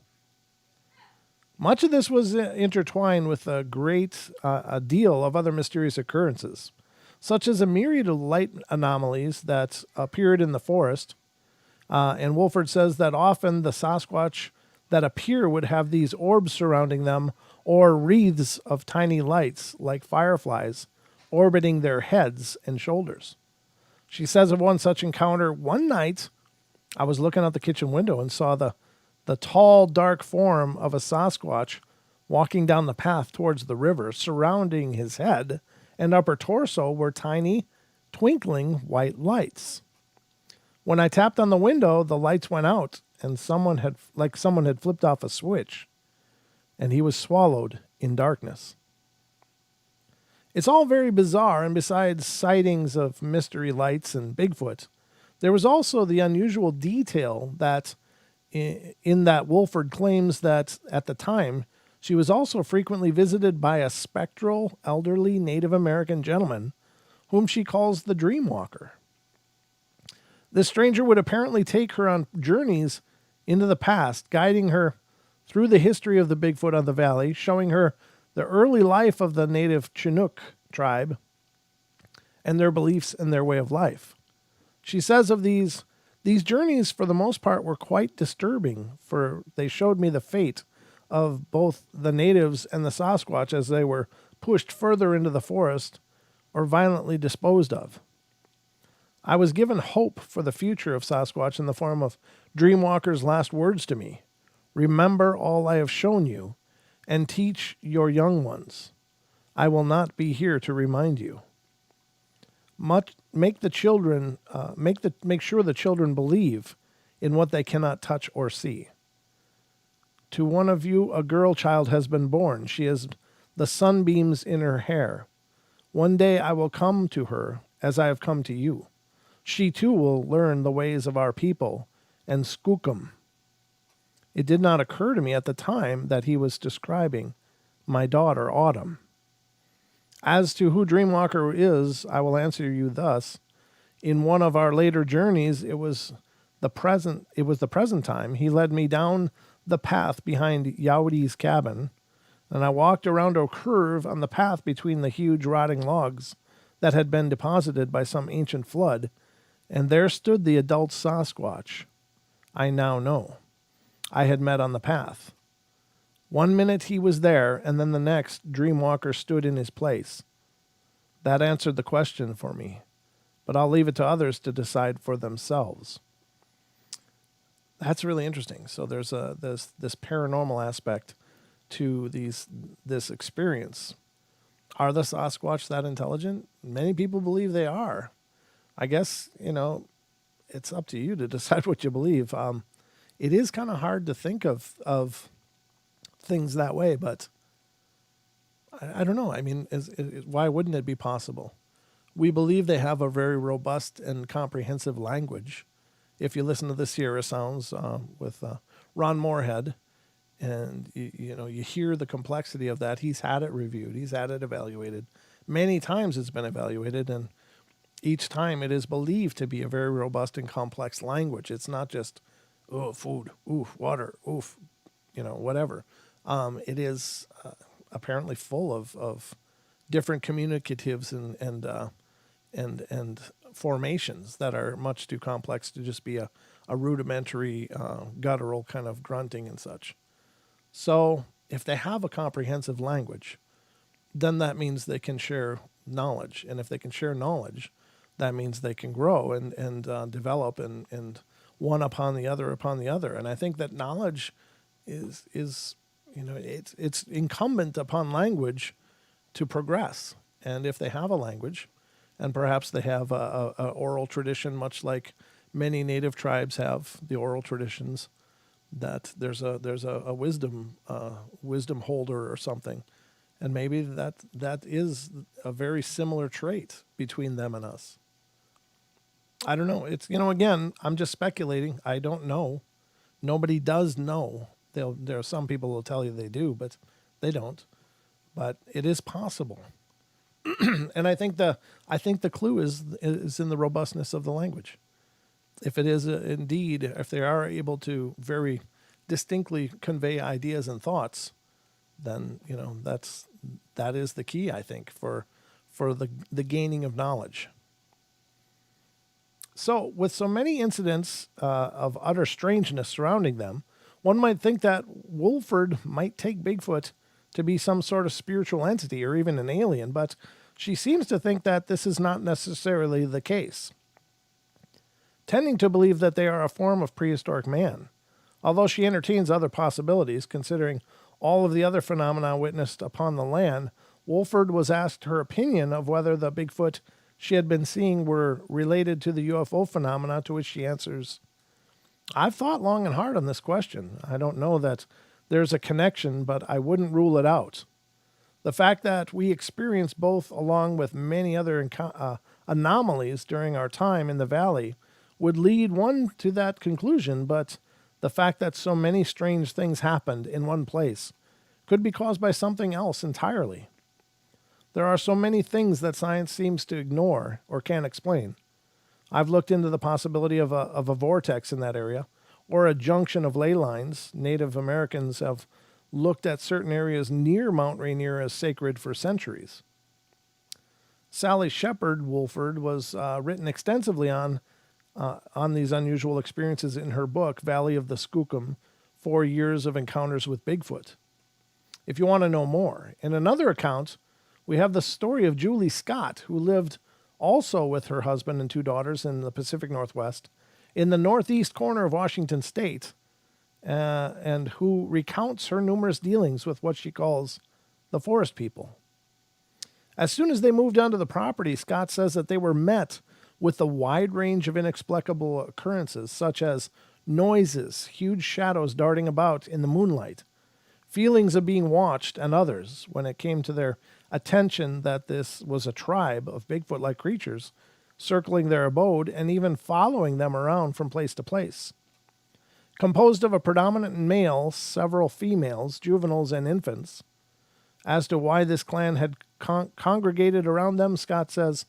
Much of this was intertwined with a great deal of other mysterious occurrences, such as a myriad of light anomalies that appeared in the forest. And Wolford says that often the Sasquatch that appear would have these orbs surrounding them or wreaths of tiny lights like fireflies orbiting their heads and shoulders. She says of one such encounter, one night I was looking out the kitchen window and saw the tall, dark form of a Sasquatch walking down the path towards the river. Surrounding his head and upper torso were tiny, twinkling white lights. When I tapped on the window, the lights went out, and someone had flipped off a switch, and he was swallowed in darkness. It's all very bizarre, and besides sightings of mystery lights and Bigfoot, there was also the unusual detail that in that Wolford claims that at the time she was also frequently visited by a spectral, elderly Native American gentleman whom she calls the Dreamwalker. This stranger would apparently take her on journeys into the past, guiding her through the history of the Bigfoot on the valley, showing her the early life of the native Chinook tribe and their beliefs and their way of life. She says of these journeys, for the most part, were quite disturbing, for they showed me the fate of both the natives and the Sasquatch as they were pushed further into the forest or violently disposed of. I was given hope for the future of Sasquatch in the form of Dreamwalker's last words to me: "Remember all I have shown you, and teach your young ones. I will not be here to remind you. Make sure the children believe in what they cannot touch or see. To one of you, a girl child has been born. She has the sunbeams in her hair. One day I will come to her as I have come to you. She too will learn the ways of our people and skookum." It did not occur to me at the time that he was describing my daughter, Autumn. As to who Dreamwalker is, I will answer you thus. In one of our later journeys, it was the present time. He led me down the path behind Yowdy's cabin, and I walked around a curve on the path between the huge rotting logs that had been deposited by some ancient flood, and there stood the adult Sasquatch I now know I had met on the path. One minute he was there, and then the next, Dreamwalker stood in his place. That answered the question for me, but I'll leave it to others to decide for themselves. That's really interesting. So there's this paranormal aspect to this experience. Are the Sasquatch that intelligent? Many people believe they are. I guess, it's up to you to decide what you believe. It is kind of hard to think of things that way, but I don't know. I mean, why wouldn't it be possible? We believe they have a very robust and comprehensive language. If you listen to the Sierra Sounds with Ron Moorhead, and you hear the complexity of that, he's had it reviewed, he's had it evaluated. Many times it's been evaluated, and each time it is believed to be a very robust and complex language. It's not just, food, water, whatever. It is apparently full of different communicatives and formations that are much too complex to just be a rudimentary guttural kind of grunting and such. So if they have a comprehensive language, then that means they can share knowledge. And if they can share knowledge, that means they can grow and develop and one upon the other. And I think that knowledge is it's incumbent upon language to progress. And if they have a language, and perhaps they have a oral tradition, much like many native tribes have the oral traditions, that there's a wisdom holder or something, and maybe that is a very similar trait between them and us. I don't know. It's, again, I'm just speculating. I don't know. Nobody does know. There are some people who will tell you they do, but they don't. But it is possible. And I think the clue is in the robustness of the language. If it is indeed, if they are able to very distinctly convey ideas and thoughts, then that is the key, I think, for the gaining of knowledge. So, with so many incidents of utter strangeness surrounding them, one might think that Wolford might take Bigfoot to be some sort of spiritual entity or even an alien, but she seems to think that this is not necessarily the case, tending to believe that they are a form of prehistoric man, although she entertains other possibilities. Considering all of the other phenomena witnessed upon the land, Wolford was asked her opinion of whether the Bigfoot she had been seeing were related to the UFO phenomena, to which she answers, "I've thought long and hard on this question. I don't know that there's a connection, but I wouldn't rule it out. The fact that we experience both, along with many other anomalies during our time in the valley, would lead one to that conclusion, but the fact that so many strange things happened in one place could be caused by something else entirely. There are so many things that science seems to ignore or can't explain. I've looked into the possibility of a vortex in that area, or a junction of ley lines. Native Americans have looked at certain areas near Mount Rainier as sacred for centuries." Sally Shepard Wolford was written extensively on these unusual experiences in her book, Valley of the Skookum, 4 Years of Encounters with Bigfoot, if you want to know more. In another account, we have the story of Julie Scott, who lived also with her husband and 2 daughters in the Pacific Northwest, in the northeast corner of Washington State, and who recounts her numerous dealings with what she calls the forest people. As soon as they moved onto the property, Scott says that they were met with a wide range of inexplicable occurrences, such as noises, huge shadows darting about in the moonlight, feelings of being watched, and others, when it came to their attention, that this was a tribe of Bigfoot-like creatures circling their abode and even following them around from place to place. Composed of a predominant male, several females, juveniles, and infants. As to why this clan had congregated around them, Scott says,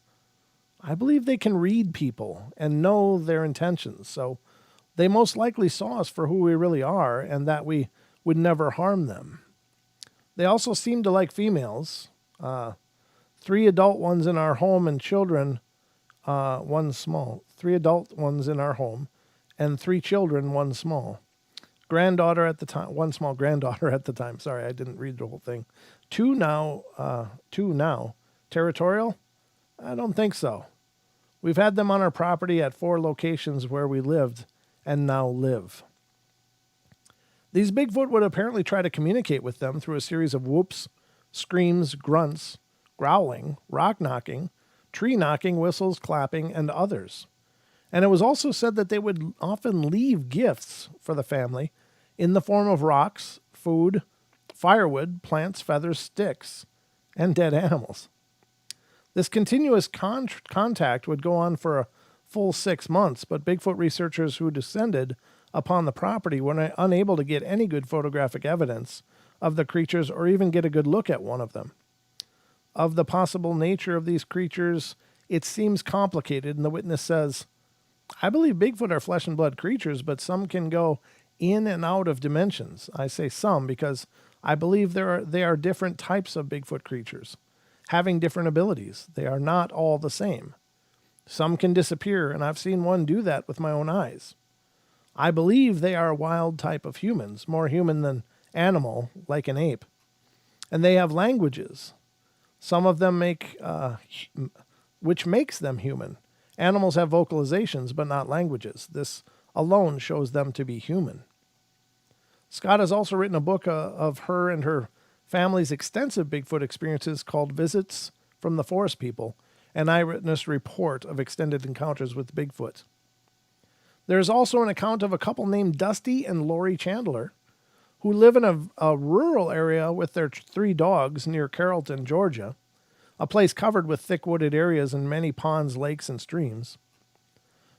"I believe they can read people and know their intentions, so they most likely saw us for who we really are and that we would never harm them. They also seem to like females. 3 adult ones in our home and children, one small. 3 adult ones in our home and 3 children, 1 small. Granddaughter at the time, 1 small granddaughter at the time." Sorry, I didn't read the whole thing. 2 now. Territorial? I don't think so. We've had them on our property at 4 locations where we lived and now live. These Bigfoot would apparently try to communicate with them through a series of whoops, screams, grunts, growling, rock knocking, tree knocking, whistles, clapping, and others. And it was also said that they would often leave gifts for the family in the form of rocks, food, firewood, plants, feathers, sticks, and dead animals. This continuous contact would go on for a full 6 months, but Bigfoot researchers who descended upon the property were unable to get any good photographic evidence of the creatures or even get a good look at one of them. Of the possible nature of these creatures, it seems complicated, and the witness says, "I believe Bigfoot are flesh and blood creatures, but some can go in and out of dimensions. I say some because I believe they are different types of Bigfoot creatures, having different abilities. They are not all the same. Some can disappear, and I've seen one do that with my own eyes. I believe they are a wild type of humans, more human than animal, like an ape. And they have languages. Some of them which makes them human. Animals have vocalizations, but not languages. This alone shows them to be human." Scott has also written a book of her and her family's extensive Bigfoot experiences called Visits from the Forest People, an eyewitness report of extended encounters with Bigfoot. There is also an account of a couple named Dusty and Lori Chandler, who live in a rural area with their 3 dogs near Carrollton, Georgia, a place covered with thick wooded areas and many ponds, lakes, and streams.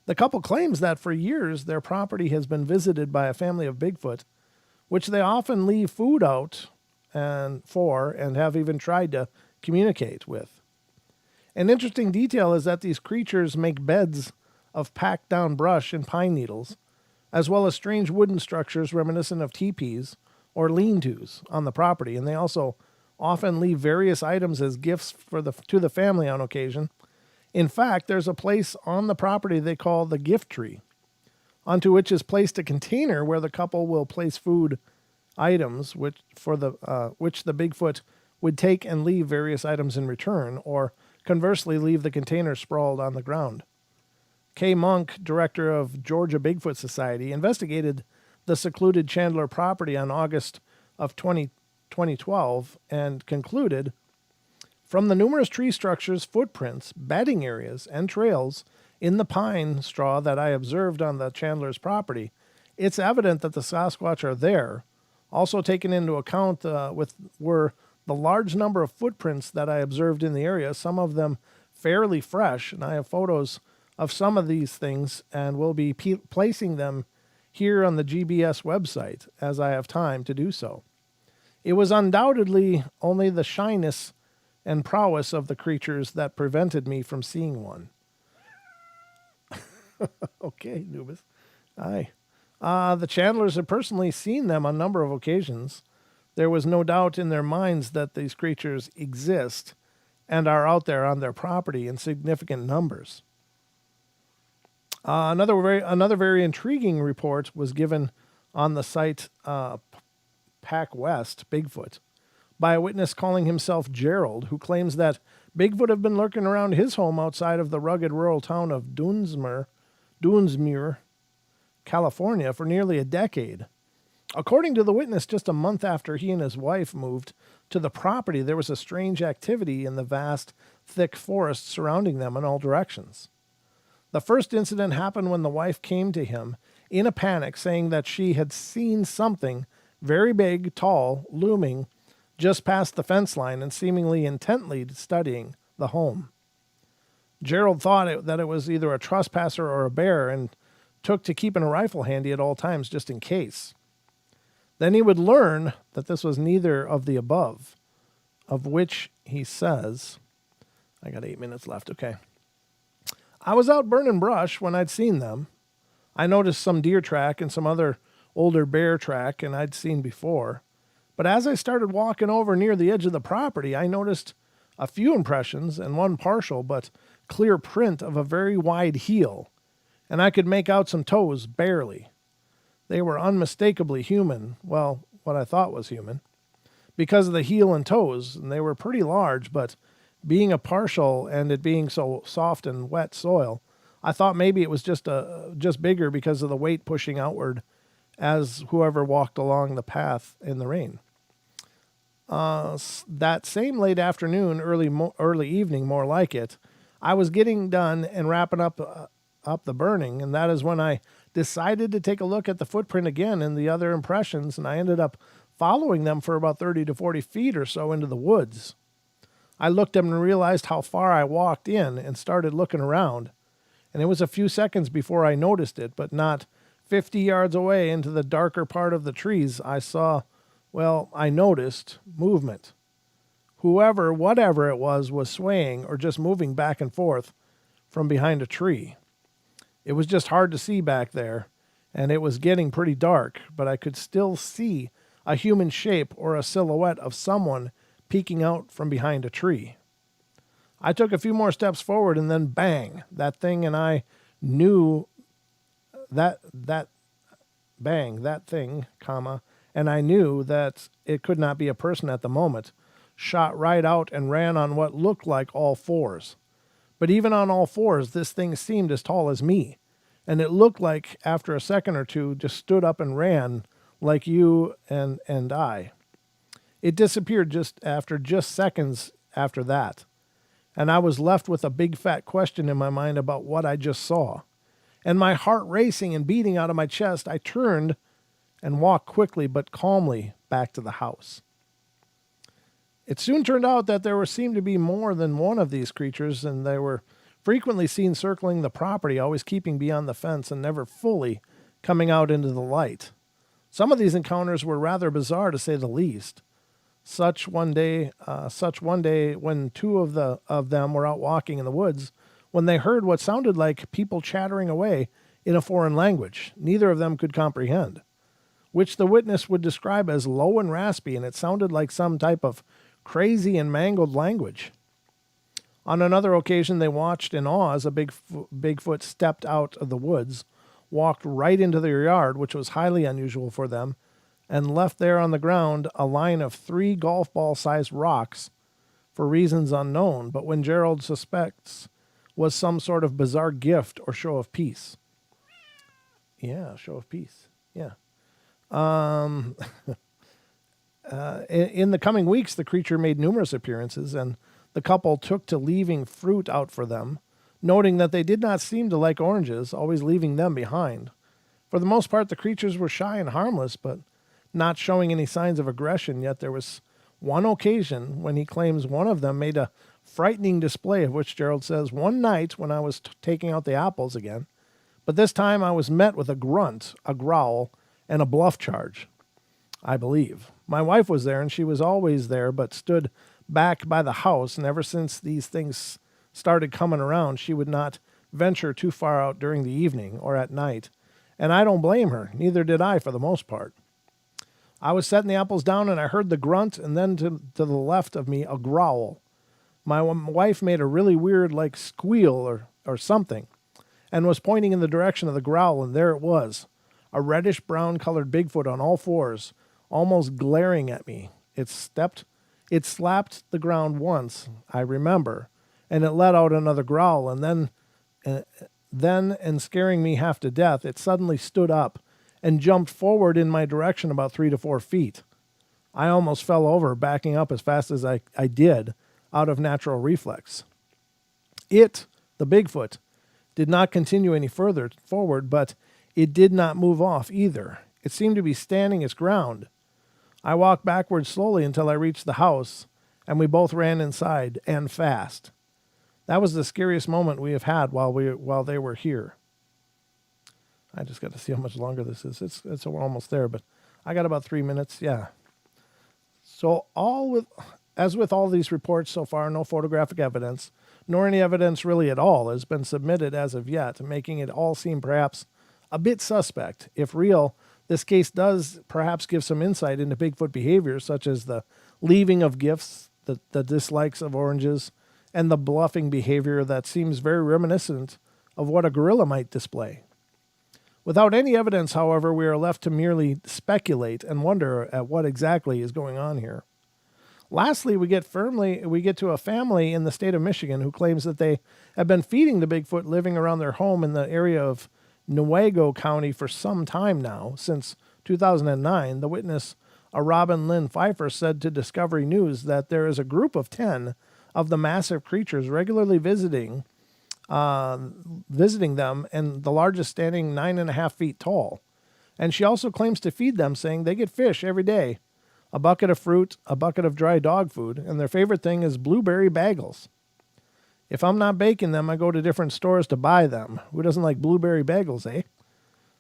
The couple claims that for years their property has been visited by a family of Bigfoot, which they often leave food out and have even tried to communicate with. An interesting detail is that these creatures make beds of packed down brush and pine needles, as well as strange wooden structures reminiscent of teepees or lean-tos on the property, and they also often leave various items as gifts to the family on occasion. In fact, there's a place on the property they call the gift tree, onto which is placed a container where the couple will place food items, which the Bigfoot would take and leave various items in return, or conversely leave the container sprawled on the ground. Kay Monk, director of Georgia Bigfoot Society, investigated the secluded Chandler property on August of 2012 and concluded, from the numerous tree structures, footprints, bedding areas, and trails in the pine straw that I observed on the Chandler's property, it's evident that the Sasquatch are there. Also taken into account were the large number of footprints that I observed in the area, some of them fairly fresh, and I have photos of some of these things and will be placing them here on the GBS website as I have time to do so. It was undoubtedly only the shyness and prowess of the creatures that prevented me from seeing one. Okay, Nubis. Aye. The Chandlers had personally seen them on a number of occasions. There was no doubt in their minds that these creatures exist and are out there on their property in significant numbers. Another very intriguing report was given on the site Pack West Bigfoot by a witness calling himself Gerald, who claims that Bigfoot have been lurking around his home outside of the rugged rural town of Dunsmuir, California, for nearly a decade. According to the witness, just a month after he and his wife moved to the property, there was a strange activity in the vast, thick forest surrounding them in all directions. The first incident happened when the wife came to him in a panic, saying that she had seen something very big, tall, looming just past the fence line and seemingly intently studying the home. Gerald thought that it was either a trespasser or a bear and took to keeping a rifle handy at all times just in case. Then he would learn that this was neither of the above, of which he says, I got 8 minutes left, okay. I was out burning brush when I'd seen them. I noticed some deer track and some other older bear track and I'd seen before. But as I started walking over near the edge of the property, I noticed a few impressions and one partial but clear print of a very wide heel, and I could make out some toes barely. They were unmistakably human, well, what I thought was human, because of the heel and toes, and they were pretty large, but being a partial and it being so soft and wet soil, I thought maybe it was just bigger because of the weight pushing outward as whoever walked along the path in the rain. That same late afternoon, early evening, more like it, I was getting done and wrapping up the burning, and that is when I decided to take a look at the footprint again and the other impressions, and I ended up following them for about 30 to 40 feet or so into the woods. I looked up and realized how far I walked in and started looking around, and it was a few seconds before I noticed it, but not 50 yards away into the darker part of the trees, I noticed movement. Whatever it was swaying or just moving back and forth from behind a tree. It was just hard to see back there, and it was getting pretty dark, but I could still see a human shape or a silhouette of someone peeking out from behind a tree. I took a few more steps forward and then bang, that thing, and I knew that thing, and I knew that it could not be a person at the moment, shot right out and ran on what looked like all fours. But even on all fours, this thing seemed as tall as me, and it looked like after a second or two just stood up and ran like you and I. It disappeared just seconds after that, and I was left with a big fat question in my mind about what I just saw. And my heart racing and beating out of my chest, I turned and walked quickly but calmly back to the house. It soon turned out that there seemed to be more than one of these creatures, and they were frequently seen circling the property, always keeping beyond the fence and never fully coming out into the light. Some of these encounters were rather bizarre, to say the least. Such one day when two of them were out walking in the woods, when they heard what sounded like people chattering away in a foreign language neither of them could comprehend, which the witness would describe as low and raspy, and it sounded like some type of crazy and mangled language. On another occasion, they watched in awe as a Bigfoot stepped out of the woods, walked right into their yard, which was highly unusual for them, and left there on the ground a line of 3 golf ball-sized rocks for reasons unknown, but when Gerald suspects was some sort of bizarre gift or show of peace. Yeah, show of peace. Yeah. In the coming weeks, the creature made numerous appearances, and the couple took to leaving fruit out for them, noting that they did not seem to like oranges, always leaving them behind. For the most part, the creatures were shy and harmless, but not showing any signs of aggression, yet there was one occasion when he claims one of them made a frightening display, of which Gerald says, "One night when I was taking out the apples again, but this time I was met with a grunt, a growl, and a bluff charge, I believe. My wife was there, and she was always there, but stood back by the house, and ever since these things started coming around, she would not venture too far out during the evening or at night, and I don't blame her, neither did I for the most part. I was setting the apples down, and I heard the grunt, and then to the left of me, a growl. My wife made a really weird, like, squeal or something, and was pointing in the direction of the growl, and there it was, a reddish-brown colored Bigfoot on all fours, almost glaring at me. It slapped the ground once, I remember, and it let out another growl, and then, scaring me half to death, it suddenly stood up and jumped forward in my direction about 3 to 4 feet. I almost fell over, backing up as fast as I did, out of natural reflex. It, the Bigfoot, did not continue any further forward, but it did not move off either. It seemed to be standing its ground. I walked backwards slowly until I reached the house, and we both ran inside, and fast. That was the scariest moment we have had while they were here." I just got to see how much longer this is. It's almost there, but I got about 3 minutes. Yeah. So as with all these reports so far, no photographic evidence, nor any evidence really at all, has been submitted as of yet, making it all seem perhaps a bit suspect. If real, this case does perhaps give some insight into Bigfoot behavior, such as the leaving of gifts, the dislikes of oranges, and the bluffing behavior that seems very reminiscent of what a gorilla might display. Without any evidence, however, we are left to merely speculate and wonder at what exactly is going on here. Lastly, we get to a family in the state of Michigan who claims that they have been feeding the Bigfoot living around their home in the area of Newaygo County for some time now, since 2009. The witness, a Robin Lynn Pfeiffer, said to Discovery News that there is a group of 10 of the massive creatures regularly visiting them, and the largest standing 9.5 feet tall. And she also claims to feed them, saying they get fish every day, a bucket of fruit, a bucket of dry dog food, and their favorite thing is blueberry bagels. If I'm not baking them, I go to different stores to buy them. Who doesn't like blueberry bagels, eh?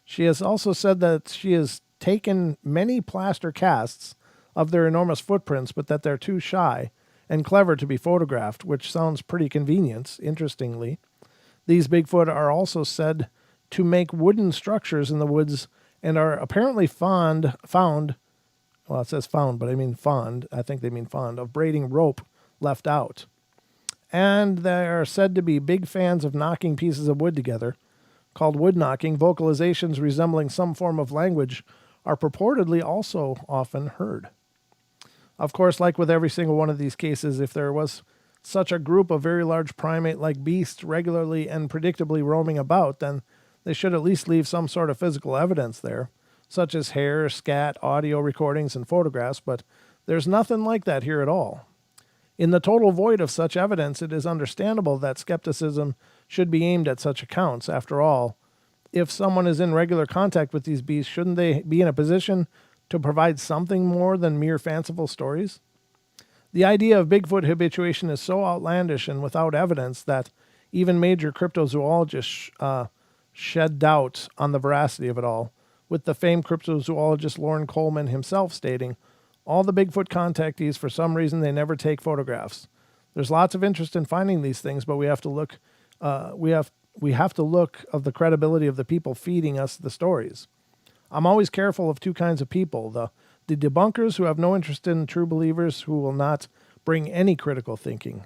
She has also said that she has taken many plaster casts of their enormous footprints, but that they're too shy and clever to be photographed, which sounds pretty convenient, interestingly. These Bigfoot are also said to make wooden structures in the woods and are apparently found, well, it says found, but I mean fond, I think they mean fond, of braiding rope left out. And they are said to be big fans of knocking pieces of wood together, called wood knocking. Vocalizations resembling some form of language are purportedly also often heard. Of course, like with every single one of these cases, if there was such a group of very large primate-like beasts regularly and predictably roaming about, then they should at least leave some sort of physical evidence there, such as hair, scat, audio recordings, and photographs, but there's nothing like that here at all. In the total void of such evidence, it is understandable that skepticism should be aimed at such accounts. After all, if someone is in regular contact with these beasts, shouldn't they be in a position to provide something more than mere fanciful stories? The idea of Bigfoot habituation is so outlandish and without evidence that Even major cryptozoologists shed doubt on the veracity of it all, with the famed cryptozoologist Loren Coleman himself stating, all the Bigfoot contactees, for some reason, they never take photographs. There's lots of interest in finding these things, but we have to look of the credibility of the people feeding us the stories. I'm always careful of two kinds of people, the debunkers who have no interest in true believers who will not bring any critical thinking.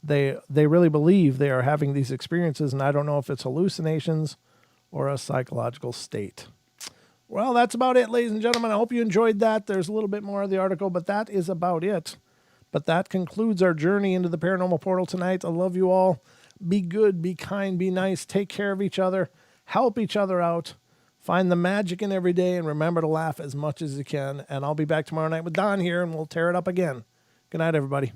They really believe they are having these experiences, and I don't know if it's hallucinations or a psychological state. Well, that's about it, ladies and gentlemen. I hope you enjoyed that. There's a little bit more of the article, but that is about it. But that concludes our journey into the paranormal portal tonight. I love you all. Be good, be kind, be nice, take care of each other, help each other out, find the magic in every day, and remember to laugh as much as you can. And I'll be back tomorrow night with Don here, and we'll tear it up again. Good night, everybody.